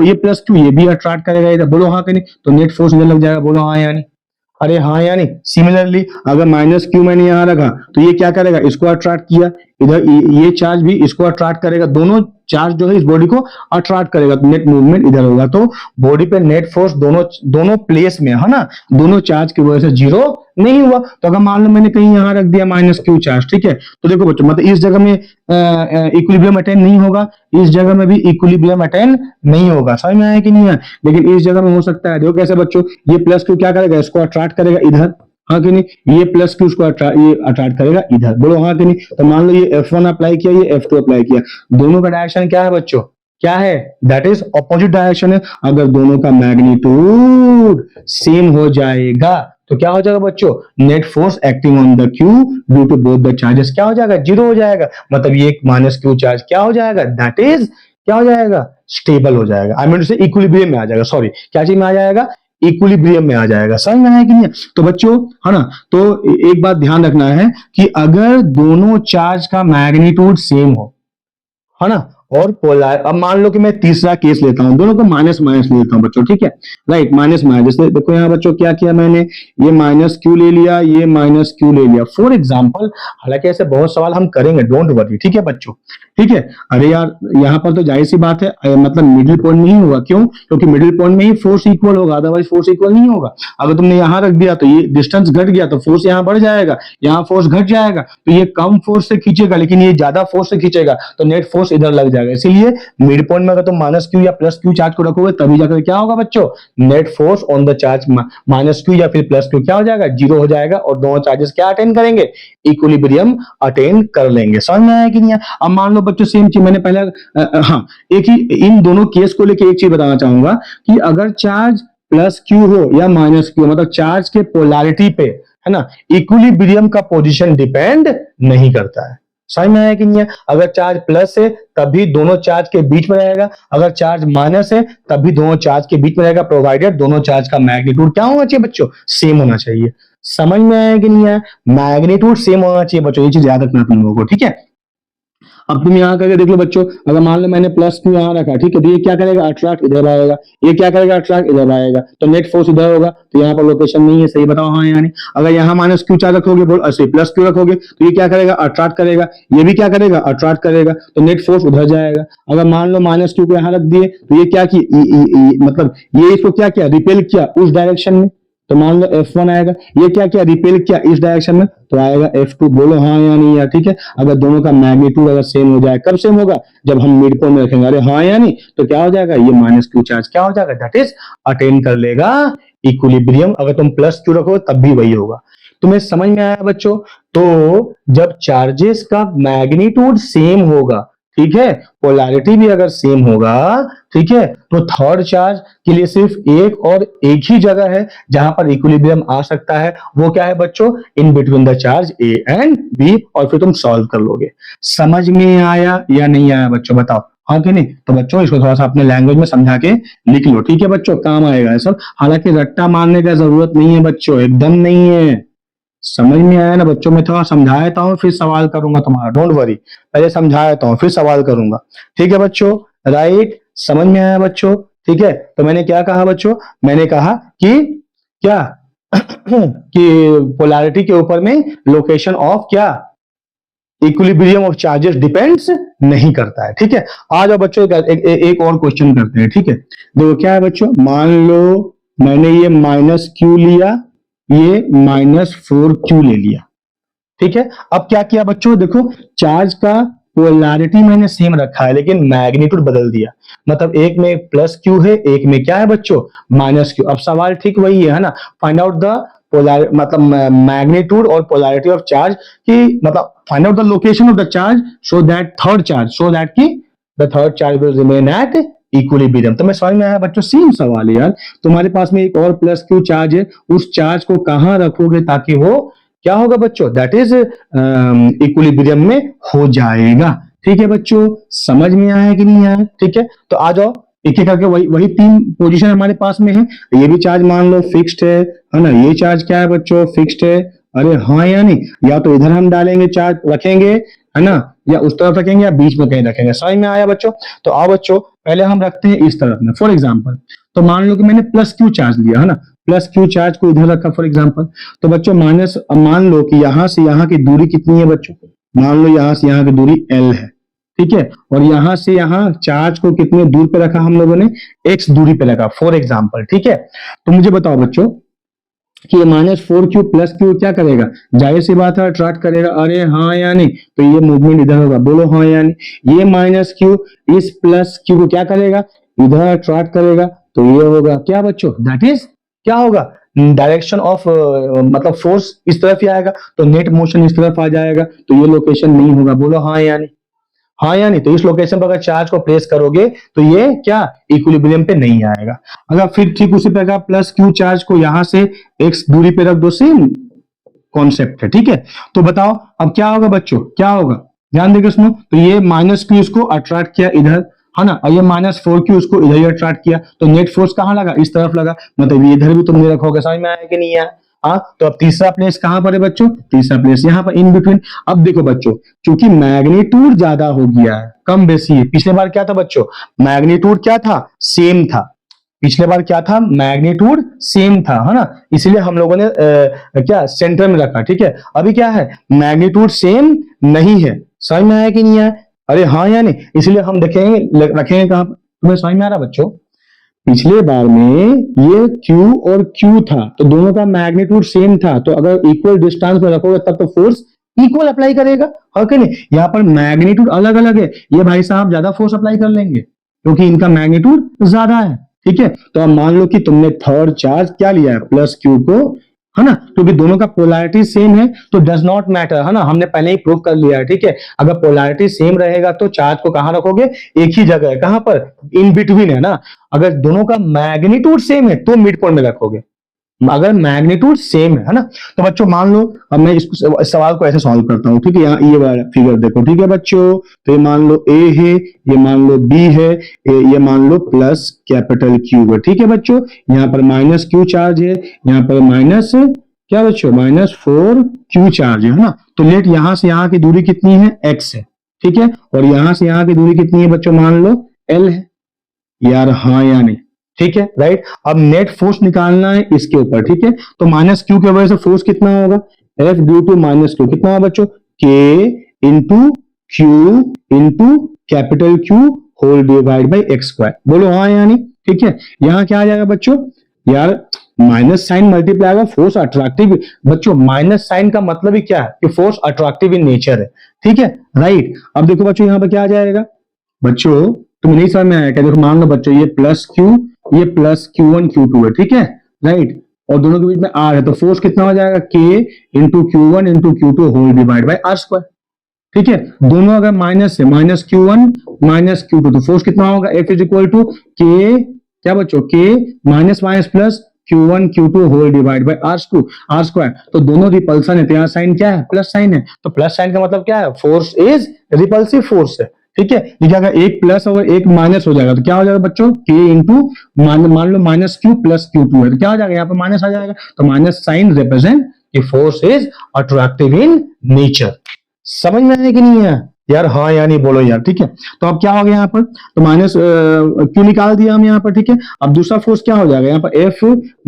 Speaker 1: ये प्लस क्यू, ये भी अट्रैक्ट करेगा इधर, बोलो हाँ कि नहीं? तो नेट फोर्स इधर लग जाएगा, बोलो हाँ या नहीं? अरे हाँ या नहीं? सिमिलरली अगर माइनस क्यू मैंने यहां रखा तो ये क्या करेगा? इसको अट्रैक्ट किया इधर, ये चार्ज भी इसको अट्रैक्ट करेगा, दोनों चार्ज जो है इस बॉडी को अट्रैक्ट करेगा, तो नेट मूवमेंट इधर होगा। तो बॉडी पे नेट फोर्स दोनों प्लेस में, है ना, दोनों चार्ज की वजह से जीरो नहीं हुआ। तो अगर मान लो मैंने कहीं यहां रख दिया माइनस क्यू चार्ज, ठीक है, तो देखो बच्चों, मतलब इस जगह में इक्विलिब्रियम अटेन नहीं होगा, इस जगह में भी इक्विलिब्रियम अटेन नहीं होगा। समझ में आया कि नहीं है? लेकिन इस जगह में हो सकता है। देखो कैसे बच्चों, ये प्लस क्यू क्या करेगा? इसको अट्रैक्ट करेगा इधर, हाँ कि नहीं? ये प्लस क्यू उसको अट्रैक्ट करेगा इधर, बोलो हाँ कि नहीं? तो मान लो ये F1 अप्लाई किया, ये F2 अप्लाई किया, दोनों का डायरेक्शन क्या है बच्चों? क्या है? दैट इज ऑपोजिट डायरेक्शन है। अगर दोनों का मैग्नीट्यूड सेम हो जाएगा तो क्या हो जाएगा बच्चों? Net force acting on the Q due to both the charges क्या हो जाएगा? जीरो हो जाएगा। मतलब ये माइनस क्यू चार्ज क्या हो जाएगा? दैट इज क्या हो जाएगा? स्टेबल हो जाएगा। आई मीन टू से इक्विलिब्रियम में आ जाएगा, सॉरी, क्या चीज में आ जाएगा? इक्विलिब्रियम में आ जाएगा। समझ में आया कि नहीं? तो बच्चों, है ना, तो एक बात ध्यान रखना है कि अगर दोनों चार्ज का मैग्नीट्यूड सेम हो, है ना, और पोलर, अब मान लो कि मैं तीसरा केस लेता हूं, दोनों को माइनस माइनस लेता हूं बच्चों, ठीक है, राइट, माइनस माइनस। जैसे देखो यहाँ बच्चों क्या किया मैंने, ये माइनस क्यू ले लिया, ये माइनस क्यू ले लिया, फॉर एग्जाम्पल। हालांकि ऐसे बहुत सवाल हम करेंगे, डोंट वरी, ठीक है बच्चों, ठीक है। अरे यार, यहाँ पर तो जाहिर सी बात है, मतलब मिडिल पॉइंट नहीं होगा, क्यों? क्योंकि मिडिल पॉइंट में ही फोर्स इक्वल होगा, अदरवाइज फोर्स इक्वल नहीं होगा। अगर तुमने यहाँ रख दिया तो ये डिस्टेंस घट गया, तो फोर्स यहाँ बढ़ जाएगा, यहाँ फोर्स घट जाएगा, तो ये कम फोर्स से खींचेगा, लेकिन ये ज्यादा फोर्स से खींचेगा, तो नेट फोर्स इधर लग जाएगा। इसीलिए मिड पॉइंट में अगर तुम माइनस क्यू या प्लस क्यू चार्ज को रखोगे, तभी जाकर क्या होगा बच्चों? Net force on the charge minus Q या फिर प्लस क्यू क्या हो जाएगा? जीरो हो जाएगा, और दोनों चार्जेस क्या अटेन करेंगे? इक्विलिब्रियम अटेन कर लेंगे। समझ में आया कि नहीं? अब मान लो बच्चों, सेम चीज मैंने पहले, हाँ, एक ही इन दोनों केस को लेके एक चीज बताना चाहूंगा कि अगर चार्ज प्लस क्यू हो या माइनस क्यू, मतलब चार्ज के पोलैरिटी पे, है ना, इक्विलिब्रियम का पोजीशन डिपेंड नहीं करता है। समझ में आया कि नहीं है? अगर चार्ज प्लस है तभी दोनों चार्ज के बीच में रहेगा, अगर चार्ज माइनस है तभी दोनों चार्ज के बीच में रहेगा, प्रोवाइडेड दोनों चार्ज का मैग्नीट्यूड क्या होना चाहिए बच्चों? सेम होना चाहिए। समझ में आया कि नहीं है? मैग्नीट्यूड सेम होना चाहिए बच्चों, ये चीज याद रखना तुम लोगों को, ठीक है। अब तुम यहाँ करके देख लो बच्चों, अगर मान लो मैंने प्लस क्यू यहाँ रखा, ठीक है, तो ये क्या करेगा? अट्रैक्ट इधर आएगा, ये क्या करेगा? अट्रैक्ट इधर आएगा, तो नेट फोर्स इधर होगा, तो यहाँ पर लोकेशन नहीं है, सही बताओ हाँ या नहीं? अगर यहाँ माइनस क्यू चार्ज रखोगे, प्लस क्यू रखोगे, तो ये क्या करेगा? अट्रैक्ट करेगा, ये भी क्या करेगा? अट्रैक्ट करेगा, तो नेट फोर्स उधर जाएगा। अगर मान लो माइनस क्यू को यहाँ रख दिए, तो ये क्या की, मतलब ये इसको क्या किया? रिपेल किया उस डायरेक्शन में, तो मान लो F1 आएगा, ये क्या किया, रिपेल किया इस डायरेक्शन में, तो आएगा F2। बोलो हाँ या नहीं यार, ठीक है। अगर दोनों का मैग्नीट्यूड अगर सेम हो जाए, कब सेम होगा, जब हम मिड पॉइंट में रखेंगे, अरे हाँ या नहीं, तो क्या हो जाएगा, ये माइनस क्यू चार्ज क्या हो जाएगा, दैट इज अटेन कर लेगा इक्विलिब्रियम। अगर तुम प्लस क्यू रखो तब भी वही होगा। तुम्हें समझ में आया बच्चों? तो जब चार्जेस का मैग्नीट्यूड सेम होगा, ठीक है, पोलैरिटी भी अगर सेम होगा, ठीक है, तो थर्ड चार्ज के लिए सिर्फ एक और एक ही जगह है जहां पर इक्विलिब्रियम आ सकता है, वो क्या है बच्चों, in between the charge A and B, और फिर तुम सॉल्व कर लोगे। समझ में आया या नहीं आया बच्चों, बताओ हाँ कि नहीं? तो बच्चों इसको थोड़ा सा अपने लैंग्वेज में समझा के लिख लो, ठीक है बच्चों, काम आएगा ये सब। हालांकि रट्टा मारने का जरूरत नहीं है बच्चों, एकदम नहीं है। समझ में आया ना बच्चों? मैं थोड़ा समझा देता हूँ फिर सवाल करूंगा तुम्हारा, डोंट वरी, पहले समझा देता हूँ फिर सवाल करूंगा, ठीक है बच्चों? राइट, समझ में आया बच्चों? ठीक है, तो मैंने क्या कहा बच्चों, मैंने कहा कि क्या कि पोलैरिटी के ऊपर में लोकेशन ऑफ क्या, इक्विलिब्रियम ऑफ चार्जेस डिपेंड्स नहीं करता है, ठीक है। आ जाओ बच्चों एक और क्वेश्चन करते हैं, ठीक है। देखो क्या है बच्चों, मान लो मैंने ये माइनस क्यू लिया, ये -4q ले लिया, ठीक है। अब क्या किया बच्चों, देखो चार्ज का पोलैरिटी मैंने सेम रखा है लेकिन मैग्नीट्यूड बदल दिया, मतलब एक में प्लस क्यू है, एक में क्या है बच्चों, माइनस क्यू। अब सवाल ठीक वही है ना, फाइंड आउट द पोलैर मतलब मैग्नीट्यूड और पोलैरिटी ऑफ चार्ज की, मतलब find out the location of the charge so that की the third charge will remain at equilibrium. तो मैं समझ में आया बच्चों, सेम सवाल है यार। तुम्हारे पास में एक और प्लस क्यू चार्ज है, उस चार्ज को कहां रखोगे ताकि वो क्या होगा बच्चों, दैट इज इक्विलिब्रियम में हो जाएगा, ठीक है बच्चों? समझ में आया कि नहीं आया? ठीक है, तो आ जाओ एक एक करके, वही वही तीन पोजीशन हमारे पास में है। ये भी चार्ज मान लो फिक्स्ड है ना, ये चार्ज क्या है बच्चों, फिक्स्ड है। अरे हाँ या नहीं, या तो इधर हम डालेंगे चार्ज रखेंगे, है ना, या उस तरफ रखेंगे, या बीच में कहीं रखेंगे। समझ में आया बच्चों? तो आओ बच्चों पहले हम रखते हैं इस तरफ में, फॉर एग्जाम्पल, तो मान लो कि मैंने प्लस क्यू चार्ज लिया, है ना, प्लस क्यू चार्ज को इधर रखा फॉर एग्जाम्पल। तो बच्चों माइनस, मान लो कि यहां से यहां की दूरी कितनी है बच्चों, मान लो यहां से यहां की दूरी L है, ठीक है, और यहां से यहां चार्ज को कितने दूर पे रखा हम लोगों ने, x दूरी पे रखा फॉर एग्जाम्पल, ठीक है। तो मुझे बताओ बच्चों कि ये -4q प्लस क्यू क्या करेगा, जाहिर सी बात है अट्रैक्ट करेगा, अरे हाँ या नहीं, तो ये मूवमेंट इधर होगा, बोलो हाँ या नहीं। ये माइनस क्यू इस प्लस क्यू को क्या करेगा, इधर अट्रैक्ट करेगा, तो ये होगा क्या बच्चों, दैट इज क्या होगा, डायरेक्शन ऑफ मतलब फोर्स इस तरफ ही आएगा, तो नेट मोशन इस तरफ आ जाएगा, तो ये लोकेशन नहीं होगा, बोलो हाँ या नहीं। हाँ या नहीं, तो इस लोकेशन पर अगर चार्ज को प्लेस करोगे तो ये क्या, इक्विलिब्रियम पे नहीं आएगा। अगर फिर ठीक उसी प्रकार प्लस क्यू चार्ज को यहां से x दूरी पे रख दो, सेम कॉन्सेप्ट है, ठीक है। तो बताओ अब क्या होगा बच्चों, क्या होगा, ध्यान देकर सुनो। तो ये माइनस क्यू इसको अट्रैक्ट किया इधर, है ना, और ये -4q उसको इधर ही अट्रैक्ट किया, तो नेट फोर्स कहां लगा, इस तरफ लगा, मतलब ये इधर भी तुमने रखोगे। समझ में आया कि नहीं आया? हाँ, तो अब तीसरा प्लेस कहां पर है बच्चों, तीसरा प्लेस यहां पर इन बिटवीन। अब देखो बच्चों, क्योंकि मैग्नीट्यूड ज्यादा हो गया है, कम बेसी है। पिछले बार क्या था बच्चों, मैग्नीट्यूड क्या था, सेम था। पिछले बार क्या था, मैग्नीट्यूड सेम था, है ना, इसलिए हम लोगों ने क्या सेंटर में रखा, ठीक है। अभी क्या है, मैग्नीट्यूड सेम नहीं है। समझ में आया कि नहीं आया? अरे हाँ या नहीं, इसलिए हम देखेंगे रखेंगे कहां पर। तुम्हें समझ में आ रहा बच्चों? पिछले बार में ये Q और Q था, तो दोनों का मैग्नीट्यूड सेम था, तो अगर इक्वल डिस्टेंस में रखोगे तब तो फोर्स इक्वल अप्लाई करेगा, है कि नहीं। यहाँ पर मैग्नीट्यूड अलग अलग है, ये भाई साहब ज्यादा फोर्स अप्लाई कर लेंगे क्योंकि इनका मैग्नीट्यूड ज्यादा है, ठीक है। तो अब मान लो कि तुमने थर्ड चार्ज क्या लिया है, प्लस Q को, है ना, क्योंकि दोनों का पोलैरिटी सेम है तो डज नॉट मैटर, है ना, हमने पहले ही प्रूव कर लिया है, ठीक है। अगर पोलैरिटी सेम रहेगा तो चार्ज को कहां रखोगे, एक ही जगह है, कहां पर, इन बिटवीन, है ना। अगर दोनों का मैग्नीट्यूड सेम है तो मिड पॉइंट में रखोगे, अगर मैग्नीट्यूड सेम है ना। तो बच्चों मान लो, अब मैं इस सवाल को ऐसे सॉल्व करता हूं, ठीक है। यहाँ ये वाला फिगर देखो, ठीक है बच्चों, तो ये मान लो ए है, ये मान लो बी है, ये मान लो प्लस कैपिटल क्यू है, ठीक है बच्चों। यहाँ पर माइनस क्यू चार्ज है, यहाँ पर माइनस क्या बच्चों, -4q चार्ज है ना। तो लेट यहां से यहां की दूरी कितनी है, x है, ठीक है, और यहां से यहां की दूरी कितनी है बच्चों, मान लो l है। यार हाँ या नहीं, ठीक है, राइट। अब नेट फोर्स निकालना है इसके ऊपर, ठीक है। तो माइनस क्यू की वजह से फोर्स कितना होगा, F due to minus Q, कितना होगा बच्चों, K into Q into capital Q whole divide by x square, बोलो हाँ या नहीं, ठीक है। यहां क्या आ जाएगा बच्चों, यार माइनस साइन मल्टीप्लाई होगा, फोर्स अट्रैक्टिव। बच्चों माइनस साइन का मतलब ही क्या है कि फोर्स अट्रैक्टिव इन नेचर है, ठीक है, राइट। अब देखो बच्चों यहाँ पर क्या आ जाएगा, बच्चों तुम्हें नहीं समझ में आया क्या? देखो मान लो बच्चों ये प्लस क्यू, ये प्लस Q1 Q2 है, ठीक है, राइट, और दोनों के बीच में आर है, तो फोर्स कितना हो जाएगा, K into Q1 into Q2 whole divide by R square, ठीक है। दोनों अगर माइनस है, माइनस Q1 माइनस Q2, तो फोर्स कितना होगा, F इज इक्वल टू के, क्या बच्चों, K minus minus plus Q1 Q2 whole divide by R square. तो दोनों रिपल्सन है, तो यहाँ साइन क्या है, प्लस साइन है, तो प्लस साइन का मतलब क्या है, फोर्स इज रिपल्सिव फोर्स है, ठीक है। देखिए अगर एक प्लस और एक माइनस हो जाएगा तो क्या हो जाएगा बच्चों, के इंटू मान लो माइनस क्यू प्लस Q2 है, तो क्या हो जाएगा, यहाँ पे माइनस आ जाएगा, तो माइनस साइन रिप्रेजेंट कि force is attractive in nature. समझ में आया कि नहीं है यार, हाँ या नहीं बोलो यार, ठीक है। तो अब क्या हो गया यहाँ पर, तो माइनस क्यू निकाल दिया हम यहाँ पर, ठीक है। अब दूसरा फोर्स क्या हो जाएगा यहाँ पर, एफ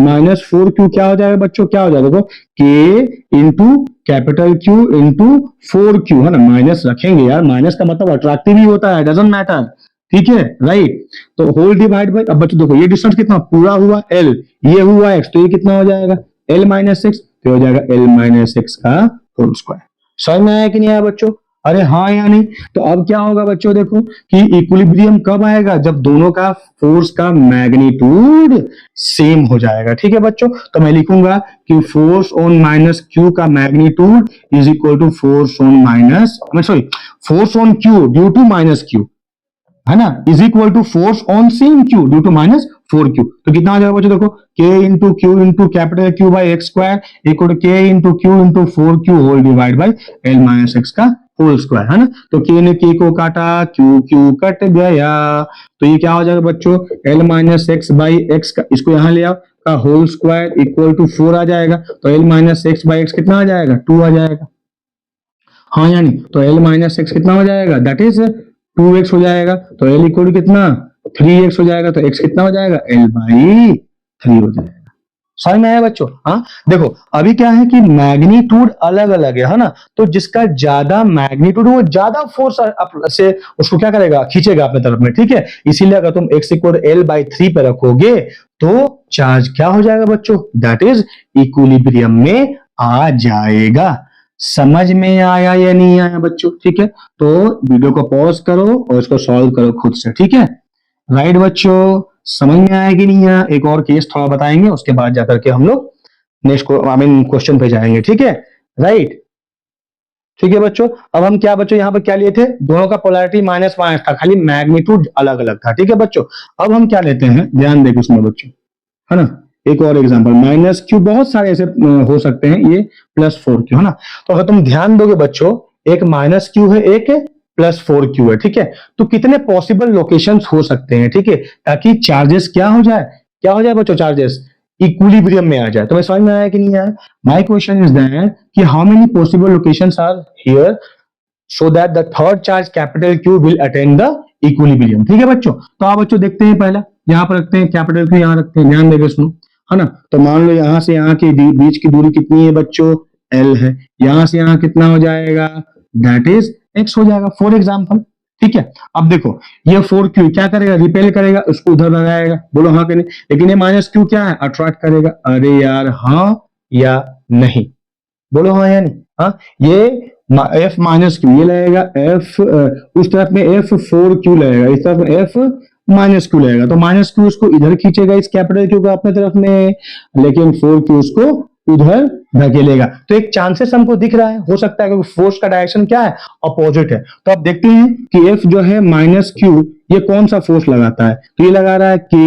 Speaker 1: माइनस 4Q क्या हो जाएगा बच्चों, क्या हो जाएगा, देखो के into capital Q into 4Q, है ना, माइनस रखेंगे यार, माइनस का मतलब अट्रैक्टिव ही होता है, डजंट मैटर, ठीक है, राइट। तो होल डिवाइड बाई, अब बच्चों देखो ये डिस्टेंस कितना पूरा हुआ L, ये हुआ X, तो ये कितना हो जाएगा L माइनस एक्स, तो हो जाएगा L माइनस एक्स का होल स्क्वायर। समझ में आया कि नहीं आया बच्चों, अरे हाँ या नहीं। तो अब क्या होगा बच्चों, देखो कि इक्विलिब्रियम कब आएगा, जब दोनों का फोर्स का मैग्नीट्यूड सेम हो जाएगा, ठीक है बच्चों। तो मैं लिखूंगा कि फोर्स ऑन माइनस क्यू का magnitude is equal to force on minus, sorry, force on Q due to minus Q, है ना, is equal to force on same Q due to minus 4Q। तो कितना आ जाएगा बच्चों, देखो K into Q into capital Q by X square equal to K into Q into 4Q whole divide by L minus X का whole square, है ना। तो K ने K को काटा, Q कट गया, तो ये क्या हो जाएगा बच्चों, L minus x by X का, इसको यहां ले आओ, का होल स्क्वायर इक्वल टू 4 आ जाएगा, तो L minus x by x कितना आ जाएगा, 2 आ जाएगा, हाँ यानी, तो L माइनस एक्स कितना हो जाएगा, दैट इज 2x हो जाएगा, तो L इक्वल कितना 3x हो जाएगा, तो x कितना हो जाएगा, L बाई 3 हो जाएगा। समझ में आया बच्चों, हाँ। देखो अभी क्या है कि मैग्नीट्यूड अलग अलग है ना, तो जिसका ज्यादा मैग्नीट्यूड वो ज्यादा फोर्स से उसको क्या करेगा, खींचेगा अपने तरफ में, ठीक है। इसीलिए अगर तुम x इक्वल L बाई 3 पे रखोगे तो चार्ज क्या हो जाएगा बच्चों, दैट इज इक्विलिब्रियम में आ जाएगा। समझ में आया या नहीं आया बच्चों, ठीक है। तो वीडियो को पॉज करो और इसको सॉल्व करो खुद से, ठीक है, राइट बच्चों। समझ में आया कि नहीं आया, एक और केस थोड़ा बताएंगे, उसके बाद जाकर के हम लोग नेक्स्ट आई मीन क्वेश्चन पे जाएंगे, ठीक है, राइट, ठीक है बच्चों। अब हम क्या बच्चों यहाँ पर क्या लिए थे, दोनों का पोलैरिटी माइनस माइनस था, खाली मैग्नीट्यूड अलग अलग था, ठीक है बच्चों। अब हम क्या लेते हैं, ध्यान देकर उसमें बच्चों, है ना, एक और एग्जांपल, माइनस क्यू, बहुत सारे ऐसे हो सकते हैं, ये प्लस 4Q, है ना। तो अगर तुम ध्यान दोगे बच्चों, एक माइनस क्यू है, एक प्लस 4Q है, ठीक है। तो कितने पॉसिबल लोकेशंस हो सकते हैं, ठीक है, ताकि चार्जेस क्या हो जाए, क्या हो जाए बच्चों, चार्जेस इक्विलिब्रियम में आ जाए। तो मैं समझ में आया कि नहीं आया, माय क्वेश्चन इज दैट कि how many possible locations are here so that the third charge capital Q will attain the equilibrium, ठीक है बच्चों। तो आप बच्चों देखते हैं, पहला यहां पर रखते हैं कैपिटल Q, यहां रखते हैं, ध्यान देकर सुनो, है ना। तो मान लो यहां से यहां के बीच की दूरी कितनी है बच्चों, L है, यहां से यहां कितना हो जाएगा, दैट इज x हो जाएगा, फॉर एग्जाम्पल, ठीक है। अब देखो ये 4Q क्या करेगा, रिपेल करेगा, उसको उधर लगाएगा, बोलो हाँ कि नहीं। लेकिन ये माइनस क्यू क्या है, अट्रैक्ट करेगा, अरे यार हाँ या नहीं, बोलो हाँ या नहीं, हाँ। ये F माइनस क्यू ये लगेगा, F उस तरफ में F4Q लगेगा, इस तरफ में F माइनस क्यू लगेगा, तो माइनस क्यू उसको इधर खींचेगा इस कैपिटल क्यू को अपने तरफ में, लेकिन 4Q उसको उधर धकेलेगा। तो एक चांसेस हमको दिख रहा है, हो सकता है क्योंकि फोर्स का डायरेक्शन क्या है, अपोजिट है। तो अब देखते हैं कि F जो है माइनस क्यू, ये कौन सा फोर्स लगाता है, तो ये लगा रहा है K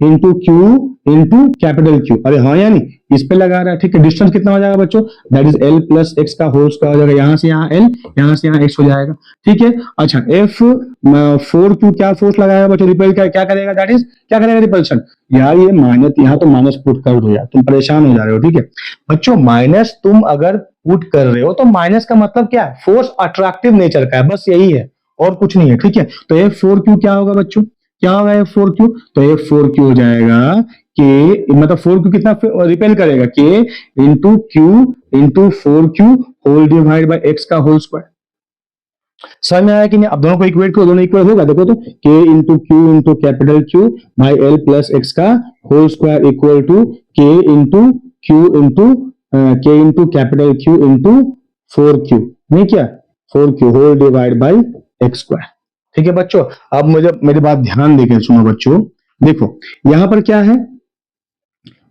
Speaker 1: into Q into capital Q, अरे हाँ या नहीं, इस पे लगा रहा है, ठीक है। डिस्टेंस कितना हो जाएगा बच्चों, that is L plus X का होल स्क्वायर हो जाएगा, यहां से यहाँ L, यहां से यहाँ x हो जाएगा, ठीक है। अच्छा F4Q क्या फोर्स लगाएगा बच्चों, रिपेल क्या करेगा, दैट इज क्या करेगा, रिपल्शन। यार ये माइनस, यहाँ तो माइनस पुट कर दो यार, तुम परेशान हो जा रहे हो, ठीक है बच्चों। माइनस तुम अगर पुट कर रहे हो तो माइनस का मतलब क्या है, फोर्स अट्रैक्टिव नेचर का है, बस यही है और कुछ नहीं है, ठीक है। तो F4Q क्या होगा बच्चों, क्या होगा F4Q, तो F4Q हो जाएगा के, मतलब 4Q कितना रिपेल करेगा, K into Q into 4Q whole divide by X का होल स्क्वायर। समझ में आया कि नहीं, अब दोनों को इक्वेट करो, दोनों इक्वल होगा, देखो तो K into Q into capital Q by L plus X का whole square equal to K into Q into K into capital Q into 4q, नहीं क्या 4q whole divide by X square. ठीक है बच्चों, अब मुझे मेरी बात ध्यान देकर सुनो बच्चों। देखो यहां पर क्या है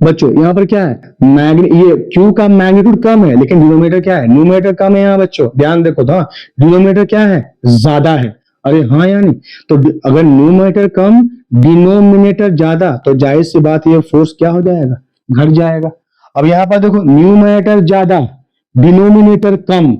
Speaker 1: बच्चों, यहां पर क्या है ये q का मैग्नीट्यूड कम है लेकिन डिनोमिनेटर क्या है, न्यूमरेटर कम है यहाँ बच्चों, ध्यान देखो तो डिनोमिनेटर क्या है ज्यादा है। अरे हाँ या नहीं, तो अगर न्यूमरेटर कम डिनोमिनेटर ज्यादा तो जाहिर सी बात ये फोर्स क्या हो जाएगा, घट जाएगा। अब यहां पर देखो न्यूमरेटर ज्यादा डिनोमिनेटर कम,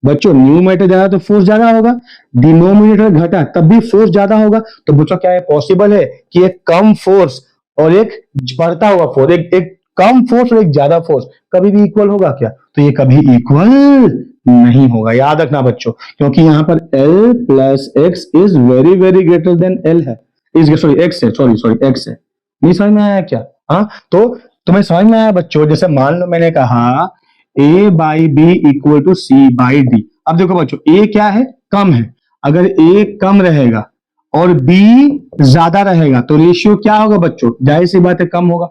Speaker 1: बच्चों न्यूमरेटर ज्यादा तो फोर्स ज्यादा होगा, डिनोमिनेटर घटा तब भी फोर्स ज्यादा होगा। तो बच्चों क्या है पॉसिबल है कि एक कम फोर्स और एक बढ़ता हुआ फोर्स, एक कम फोर्स और एक ज्यादा फोर्स कभी भी इक्वल होगा क्या, तो ये कभी इक्वल नहीं होगा, याद रखना बच्चों, क्योंकि यहां पर L plus x is very very greater than L है, इज सॉरी एक्स है, सॉरी एक्स है। नहीं समझ में आया क्या? हाँ तो तुम्हें समझ में आया बच्चों, जैसे मान लो मैंने कहा a by B equal to C by D. अब देखो बच्चों a क्या है, कम है, अगर a कम रहेगा और b ज्यादा रहेगा तो रेशियो क्या होगा बच्चों, जाहिर सी बात है कम होगा।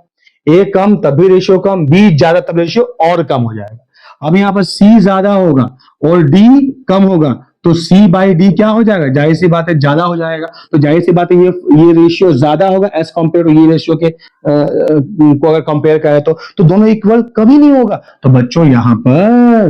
Speaker 1: a कम तब भी रेशियो कम, b ज्यादा तब रेशियो और कम हो जाएगा। अब यहां पर c ज्यादा होगा और d कम होगा तो c बाई डी क्या हो जाएगा, जाहिर सी बात है ज्यादा हो जाएगा। तो जाहिर सी बात है ये रेशियो ज्यादा होगा एज कंपेयर टू ये रेशियो के को अगर कंपेयर करें तो दोनों इक्वल कभी नहीं होगा। तो बच्चों यहां पर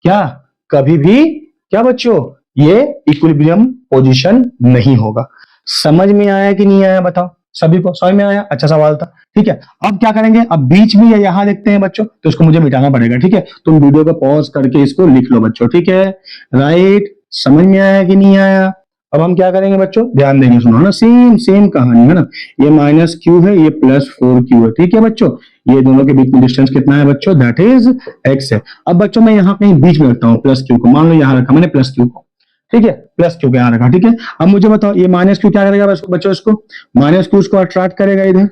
Speaker 1: क्या कभी भी क्या बच्चों ये इक्विलिब्रियम पोजीशन नहीं होगा। समझ में आया कि नहीं आया बताओ, सभी को समझ में आया? अच्छा सवाल था। ठीक है, अब क्या करेंगे, अब बीच में यहां देखते हैं बच्चों, तो इसको मुझे मिटाना पड़ेगा। ठीक है, तुम वीडियो को पॉज करके इसको लिख लो बच्चों। ठीक है, राइट, समझ में आया कि नहीं आया? अब हम क्या करेंगे बच्चों, ध्यान देंगे, सुनो ना, सेम सेम कहानी है ना, ये माइनस क्यू है, ये प्लस 4q है। ठीक है बच्चों, ये दोनों के बीच में डिस्टेंस कितना है बच्चों, दैट इज x है। अब बच्चों मैं यहाँ कहीं बीच में रखता हूँ प्लस क्यू को, मान लो यहाँ रखा मैंने प्लस क्यू को, ठीक है, प्लस क्यू को यहाँ रखा। ठीक है, अब मुझे बताओ ये माइनस क्यू क्या करेगा बच्चों, इसको माइनस क्यू को अट्रैक्ट करेगा इधर,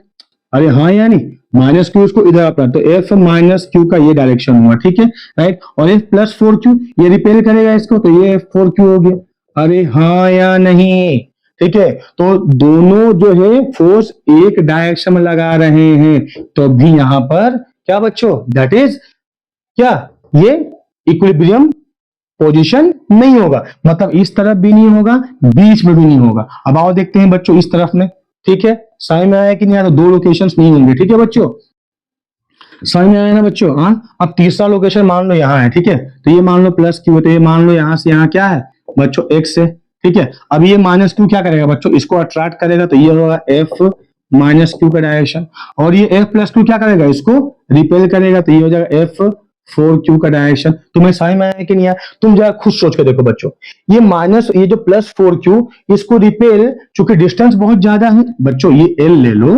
Speaker 1: अरे हाँ या नहीं, माइनस क्यू इसको इधर अट्रैक्ट, तो एफ माइनस क्यू का ये डायरेक्शन हुआ। ठीक है, राइट, और एफ प्लस 4q ये रिपेल करेगा इसको, तो ये 4q हो गया। अरे हाँ या नहीं? ठीक है, तो दोनों जो है फोर्स एक डायरेक्शन में लगा रहे हैं, तो भी यहां पर क्या बच्चों, दैट इज क्या, ये इक्विलिब्रियम पोजीशन नहीं होगा, मतलब इस तरफ भी नहीं होगा, बीच में भी नहीं होगा। अब आओ देखते हैं बच्चों इस तरफ में। ठीक है, समझ में आया कि नहीं आया? तो दो लोकेशंस नहीं होंगे। ठीक है बच्चों, समझ में आया ना बच्चों? हाँ, अब तीसरा लोकेशन मान लो यहाँ है। ठीक है, तो ये मान लो प्लस क्यू, तो ये मान लो यहाँ से यहाँ क्या है बच्चों, एक्स है। ठीक है, अब ये माइनस क्यू क्या करेगा बच्चों, इसको अट्रैक्ट करेगा, तो ये होगा एफ माइनस क्यू का डायरेक्शन, और ये एफ प्लस क्यू क्या करेगा, इसको रिपेल करेगा, तो ये हो जाएगा एफ 4q का डायरेक्शन। तुम्हें समझ में आया कि नहीं आया? तुम जरा खुद सोच के देखो बच्चों, ये माइनस ये जो प्लस 4q इसको रिपेल, चूंकि डिस्टेंस बहुत ज्यादा है बच्चों, ये l ले लो,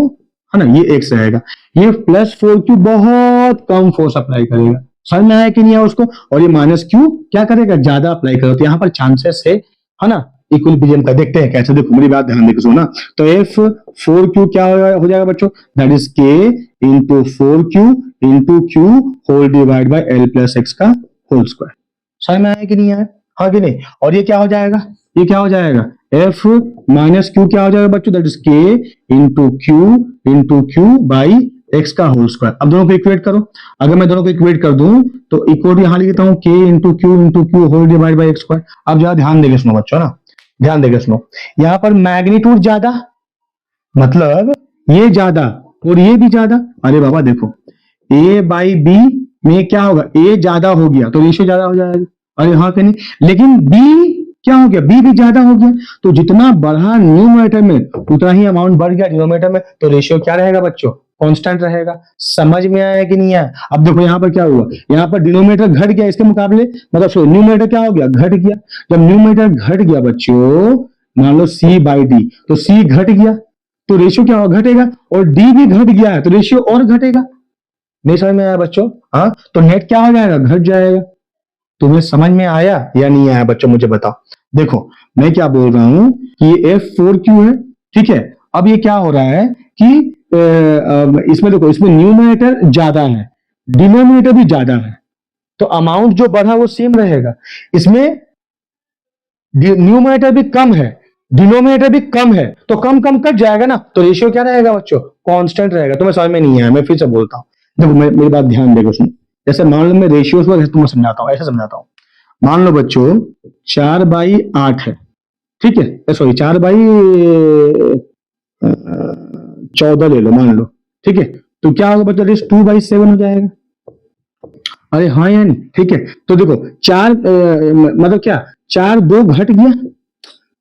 Speaker 1: है ना, ये x रहेगा, ये प्लस 4q बहुत कम फोर्स अप्लाई करेगा। समझ में आया कि नहीं आया उसको? और ये माइनस q क्या करेगा, ज्यादा अप्लाई करेगा, तो यहाँ पर चांसेस है ना इक्विलिब्रियम का। देखते हैं कैसे, देखो मेरी बात ध्यान देकर सुनो ना, तो एफ 4q क्या हो जाएगा बच्चों, that is k into 4q into q whole divide by l plus X का होल स्क्वायर। समझ में आया कि नहीं आया? हाँ कि नहीं? और ये क्या हो जाएगा, ये क्या हो जाएगा, f माइनस क्यू क्या हो जाएगा बच्चों, that is k into Q by X का होल स्क्वायर। अब दोनों को इक्वेट करो, अगर मैं दोनों को इक्वेट कर दूं तो इक्वल यहां लिखता हूं k into Q whole divide by X square. अब जरा ध्यान देके सुनो बच्चों ना, ध्यान देके सुनो, यहां पर मैग्नीट्यूड ज्यादा, मतलब ये ज्यादा और ये भी ज्यादा। अरे बाबा देखो, a बाई बी में क्या होगा, a ज्यादा हो गया तो रेशियो ज्यादा हो जाएगा, अरे हाँ कि नहीं, लेकिन b क्या हो गया, b भी ज्यादा हो गया, तो जितना बढ़ा न्यूमरेटर में उतना ही अमाउंट बढ़ गया डिनोमिनेटर में, तो रेशियो क्या रहेगा बच्चों, कांस्टेंट रहेगा। समझ में आया कि नहीं आया? अब देखो यहाँ पर क्या हुआ, यहाँ पर डिनोमिनेटर घट गया इसके मुकाबले, मतलब सो न्यूमरेटर क्या हो गया, घट गया। जब न्यूमरेटर घट गया बच्चों, मान लो c बाई डी, तो c घट गया तो रेशियो क्या होगा, घटेगा, और d भी घट गया है तो रेशियो और घटेगा। नहीं समझ में आया बच्चों? हाँ, तो नेट क्या हो जाएगा, घट जाएगा। तुम्हें समझ में आया या नहीं आया बच्चों, मुझे बताओ। देखो मैं क्या बोल रहा हूं कि ये F4Q है। ठीक है, अब ये क्या हो रहा है कि इसमें देखो, इसमें न्यूमरेटर ज्यादा है, डिनोमिनेटर भी ज्यादा है, तो अमाउंट जो बढ़ा वो सेम रहेगा। इसमें न्यूमरेटर भी कम है, डिनोमिनेटर भी कम है, तो कम कम कट जाएगा ना, तो रेशियो क्या रहेगा बच्चों, कांस्टेंट रहेगा। तुम्हें समझ में नहीं आया, मैं फिर से बोलता हूँ। देखो मेरी बात ध्यान देकर सुनो। जैसे मान लो मैं रेशियोज को तुम्हें समझाता हूँ, ऐसे समझाता हूँ। मान लो बच्चों 4/8 है, ठीक है, सॉरी 4/14 ले लो, मान लो, ठीक है। तो क्या होगा बच्चों, 2/7 हो जाएगा। अरे हाँ या नहीं, ठीक है। तो देखो चार मतलब क्या, 4 2 घट गया,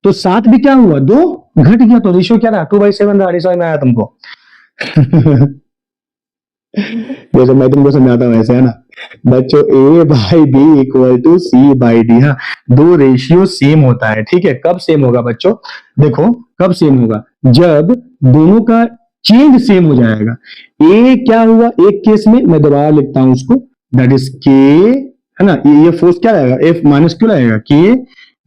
Speaker 1: तो 7 भी क्या हुआ, 2 घट गया, तो रेशियो क्या रहा, 2/7 रहा। समझ में आया तुमको? जैसे मैं तुमको समझाता हूँ ऐसे, है ना बच्चों, A/B = C/D। हाँ, दो रेशियो सेम होता है, ठीक है। कब सेम होगा बच्चों, देखो कब सेम होगा, जब दोनों का चेंज सेम हो जाएगा। ए क्या हुआ, एक केस में मैं दोबारा लिखता हूं उसको, दैट इज के, है ना। ये फोर्स क्या रहेगा, F माइनस क्यू रहेगा, K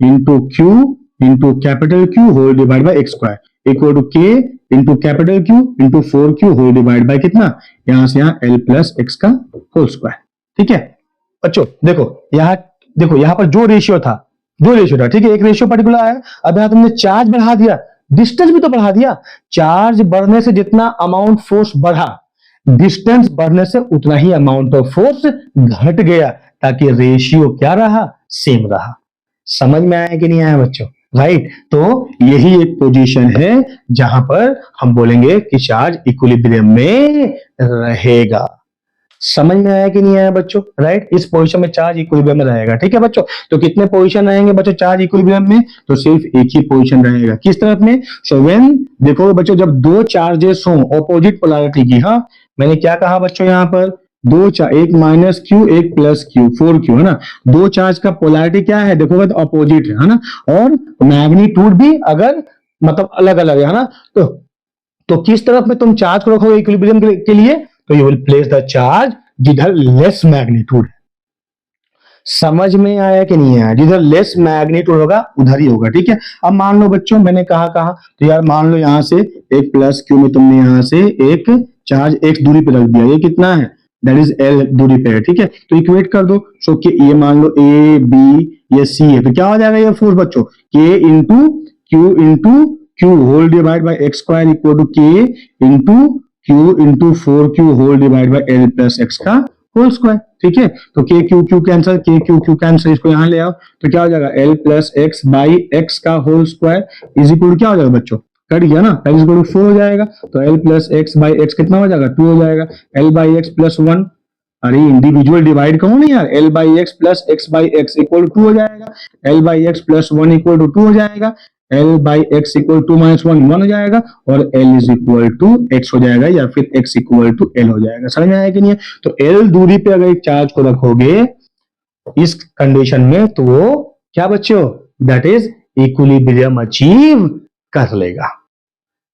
Speaker 1: into Q into capital Q whole divide by X square equal to K into capital Q into 4Q whole divide by कितना, यहां से यहां L प्लस एक्स का होल स्क्वायर, ठीक है। बच्चों देखो यहां पर जो रेशियो था, ठीक है, एक रेशियो पर्टिकुलर आया। अब यहां तुमने चार्ज बढ़ा दिया, डिस्टेंस भी तो बढ़ा दिया। चार्ज बढ़ने से जितना अमाउंट फोर्स बढ़ा, डिस्टेंस बढ़ने से उतना ही अमाउंट ऑफ फोर्स घट गया, ताकि रेशियो क्या रहा, सेम रहा। समझ में आया कि नहीं आया बच्चों, राइट। तो यही एक पोजीशन है जहां पर हम बोलेंगे कि चार्ज इक्विलिब्रियम में रहेगा। समझ में आया कि नहीं आया बच्चों, राइट। इस पोजीशन में चार्ज इक्विलिब्रियम में रहेगा, ठीक है बच्चों। तो कितने पोजीशन रहेंगे बच्चों चार्ज इक्विलिब्रियम में, तो सिर्फ एक ही पोजीशन रहेगा, किस तरफ में, सो व्हेन, देखो बच्चों जब दो चार्जेस हो ऑपोजिट पोलैरिटी की, हाँ मैंने क्या कहा बच्चों, यहां पर दो चार्ज, एक माइनस क्यू एक प्लस क्यू, 4Q, है ना। दो चार्ज का पोलैरिटी क्या है, देखोगे तो अपोजिट है ना, और मैग्नीट्यूड भी अगर मतलब अलग अलग है ना, तो किस तरफ में तुम चार्ज को रखोगे इक्विलिब्रियम के लिए, तो you will place the charge जिधर लेस मैग्नीट्यूड। समझ में आया कि नहीं आया, जिधर लेस मैग्नीट्यूड होगा उधर ही होगा, ठीक है। अब मान लो बच्चों मैंने कहा तो यार मान लो यहां से एक प्लस क्यू में तुमने यहां से एक चार्ज x दूरी पे रख दिया, ये कितना है, दैट इज L दूरी पे है, ठीक है। तो इक्वेट कर दो, सो कि ये मान लो A B ये C है, तो क्या हो जाएगा ये फोर्स बच्चों, K into Q whole divide by X square equal to K into Q into 4Q whole divide by L plus X का होल स्क्वायर, ठीक है। तो के क्यू कैंसिल, इसको यहां ले आओ, तो क्या हो जाएगा, L plus X by X का whole square is equal to क्या हो जाएगा बच्चों, कट गया ना, L इज इक्वल टू 4 हो जाएगा। तो L plus X by x कितना हो जाएगा, 2 हो जाएगा। L बाई एक्स प्लस 1, अरे इंडिविजुअल डिवाइड करो ना यार, L by X plus X by X equal to 2 हो जाएगा। L by X plus 1 equal to 2 हो जाएगा। L by X equal to minus 1 हो जाएगा, और L is equal to X हो जाएगा, या फिर x इक्वल टू L हो जाएगा। समझ में आया कि नहीं है? तो L दूरी पे अगर एक चार्ज को रखोगे इस कंडीशन में, तो वो क्या बच्चों, दैट इज इक्विलिब्रियम अचीव कर लेगा।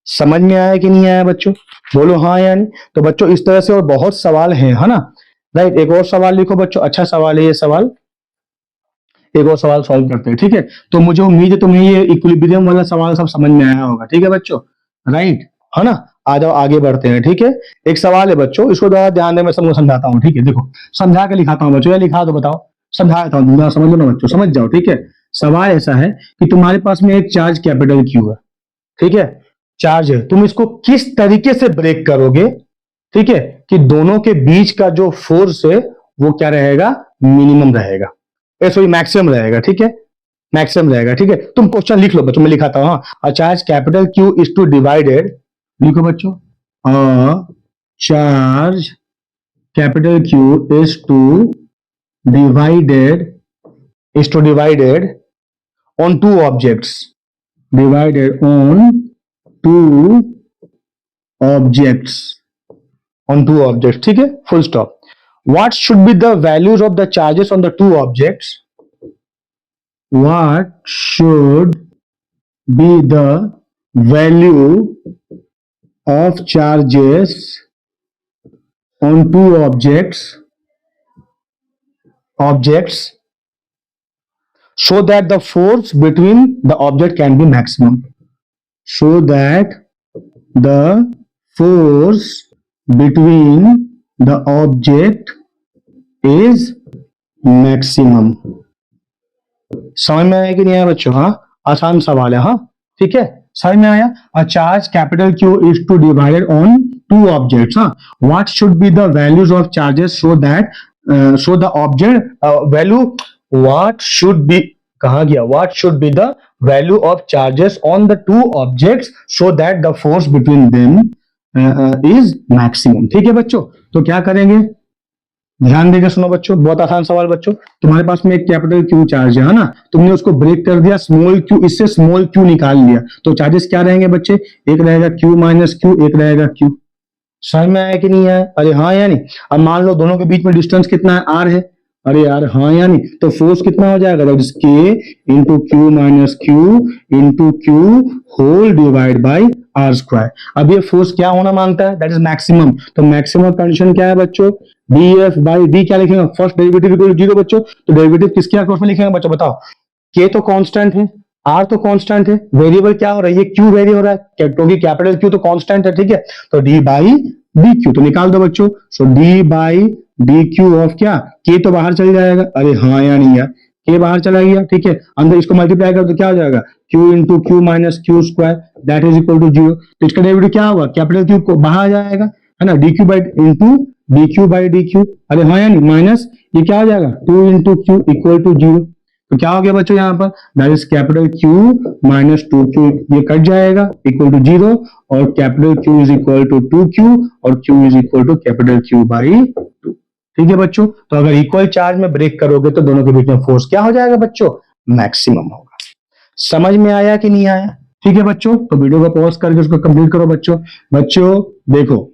Speaker 1: समझ में आया कि नहीं आया बच्चों, बोलो हाँ या नहीं। तो बच्चों इस तरह से और बहुत सवाल हैं, है ना, राइट। एक और सवाल लिखो बच्चों, अच्छा सवाल है ये सवाल, एक और सवाल सॉल्व करते हैं, ठीक है। तो मुझे उम्मीद है तुम्हें ये इक्विलिब्रियम वाला सवाल सब समझ में आया होगा, ठीक है बच्चों, राइट, है ना। आ जाओ आगे बढ़ते हैं, ठीक है। एक सवाल है बच्चों, इसको जरा ध्यान दे, मैं सबको समझाता हूँ, ठीक है। देखो समझा के लिखाता हूँ बच्चों, या लिखा दो बताओ, समझा देता हूँ, समझ लो ना बच्चों, समझ जाओ, ठीक है। सवाल ऐसा है कि तुम्हारे पास में एक चार्ज कैपिटल क्यू है, ठीक है, चार्ज है, तुम इसको किस तरीके से ब्रेक करोगे, ठीक है, कि दोनों के बीच का जो फोर्स है वो क्या रहेगा, मिनिमम रहेगा, सॉरी मैक्सिमम रहेगा, ठीक है, मैक्सिमम रहेगा, ठीक है। तुम क्वेश्चन लिख लो बच्चों, मैं लिखाता हूं, हाँ। Charge capital Q is two divided, लिखो बच्चों, charge capital Q divided is two divided on two objects, divided on two objects, on two objects, ठीक है, full stop. What should be the values of the charges on the two objects? What should be the value of charges on two objects so that the force between the object can be maximum? So that the force between the object is maximum. समझ में आया कि नहीं आया बच्चों, हाँ आसान सवाल है, हाँ ठीक है, समझ में आया। A charge capital Q is two divided on two objects. What should be the values of charges so that so the object value? What should be कहा गया? What should be the value of charges on the two objects so that the force between them is maximum? ठीक है बच्चों, तो क्या करेंगे? ध्यान देकर सुनो बच्चों, बहुत आसान सवाल बच्चों। तुम्हारे पास में एक कैपिटल क्यू चार्ज है ना, तुमने उसको ब्रेक कर दिया, स्मॉल क्यू, इससे स्मॉल क्यू निकाल लिया, तो चार्जेस क्या रहेंगे बच्चे? एक रहेगा क्यू माइनस क्यू, एक रहेगा क्यू। समझ में आया कि नहीं आया? अरे हाँ या नहीं? अब मान लो दोनों के बीच में डिस्टेंस कितना है? आर है। अरे यार हाँ या नहीं? तो फोर्स कितना हो जाएगा? That is K into Q minus Q into Q whole divide by R square. अब ये फोर्स क्या होना मांगता है? That is maximum. तो मैक्सिमम कंडीशन क्या है बच्चों? डी एफ बाई डी क्या लिखेंगे? First derivative equal to zero बच्चों। तो डेरिवेटिव किसके अक्रॉस में लिखेंगे बच्चों? बताओ। के तो कांस्टेंट है, आर तो कांस्टेंट है, वेरिएबल क्या हो रहा है? ये क्यू वेरी हो रहा है, क्योंकि कैपिटल क्यू तो कांस्टेंट है, ठीक है। तो डी बाई डी क्यू तो निकाल दो बच्चों। So D by D Q of क्या? के तो बाहर चल जाएगा। अरे हाँ या नहीं यार? के बाहर चला गया, ठीक है। अंदर इसको मल्टीप्लाई कर तो क्या हो जाएगा? Q into Q minus Q square that is equal to zero. तो इसका डेरिवेटिव क्या होगा? कैपिटल क्यू को बाहर जाएगा, है ना, D Q by into D Q by D Q. अरे हाँ या नहीं? माइनस ये क्या हो जाएगा? Two into Q equal to zero. तो क्या हो गया बच्चों यहाँ पर? That is capital Q minus two Q, ये कट जाएगा, इक्वल टू जीरो, और capital Q is equal to two Q और Q is equal to capital Q by two. ठीक है बच्चों, तो अगर इक्वल चार्ज में ब्रेक करोगे तो दोनों के बीच में फोर्स क्या हो जाएगा बच्चों? मैक्सिमम होगा। समझ में आया कि नहीं आया? ठीक है बच्चों, तो वीडियो को पॉज करके उसको कंप्लीट करो बच्चों। बच्चों देखो,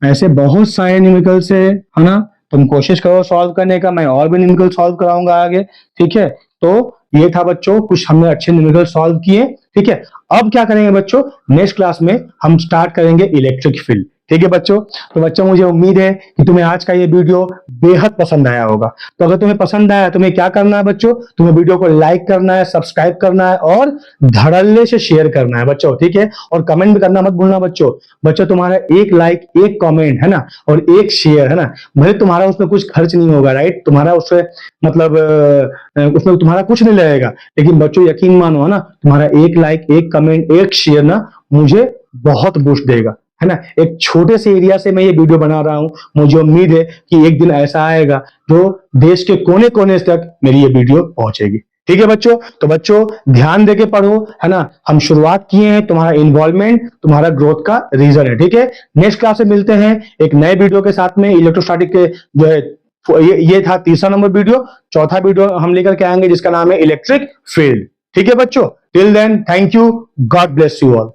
Speaker 1: ऐसे बहुत सारे न्यूमेरिकल्स है ना, तुम कोशिश करो सॉल्व करने का, मैं और भी न्यूमेरिकल सॉल्व कराऊंगा आगे, ठीक है। तो ये था बच्चों, कुछ हमने अच्छे न्यूमेरिकल सॉल्व किए, ठीक है। अब क्या करेंगे बच्चों? नेक्स्ट क्लास में हम स्टार्ट करेंगे इलेक्ट्रिक फील्ड, ठीक है बच्चों। तो बच्चों मुझे उम्मीद है कि तुम्हें आज का ये वीडियो बेहद पसंद आया होगा। तो अगर तुम्हें पसंद आया, तुम्हें क्या करना है बच्चों? तुम्हें वीडियो को लाइक करना है, सब्सक्राइब करना है और धड़ल्ले से शेयर करना है बच्चों, ठीक है। और कमेंट भी करना मत भूलना बच्चों। बच्चों तुम्हारा एक लाइक, एक कमेंट, है ना, और एक शेयर, है ना, भले तुम्हारा उसमें कुछ खर्च नहीं होगा, राइट, तुम्हारा उससे मतलब उसमें तुम्हारा कुछ नहीं लगेगा, लेकिन बच्चों यकीन मानो, है ना, तुम्हारा एक लाइक, एक कमेंट, एक शेयर ना मुझे बहुत बूस्ट देगा, है ना। एक छोटे से एरिया से मैं ये वीडियो बना रहा हूं, मुझे उम्मीद है कि एक दिन ऐसा आएगा जो देश के कोने कोने तक मेरी ये वीडियो पहुंचेगी, ठीक है बच्चों। तो बच्चों ध्यान देके पढ़ो, है ना। हम शुरुआत किए हैं, तुम्हारा इन्वॉल्वमेंट तुम्हारा ग्रोथ का रीजन है, ठीक है। नेक्स्ट क्लास में मिलते हैं एक नए वीडियो के साथ में। इलेक्ट्रोस्टैटिक के जो है ये था तीसरा नंबर वीडियो। चौथा वीडियो हम लेकर के आएंगे जिसका नाम है इलेक्ट्रिक फील्ड, ठीक है बच्चों। Till then, thank you, God bless you all.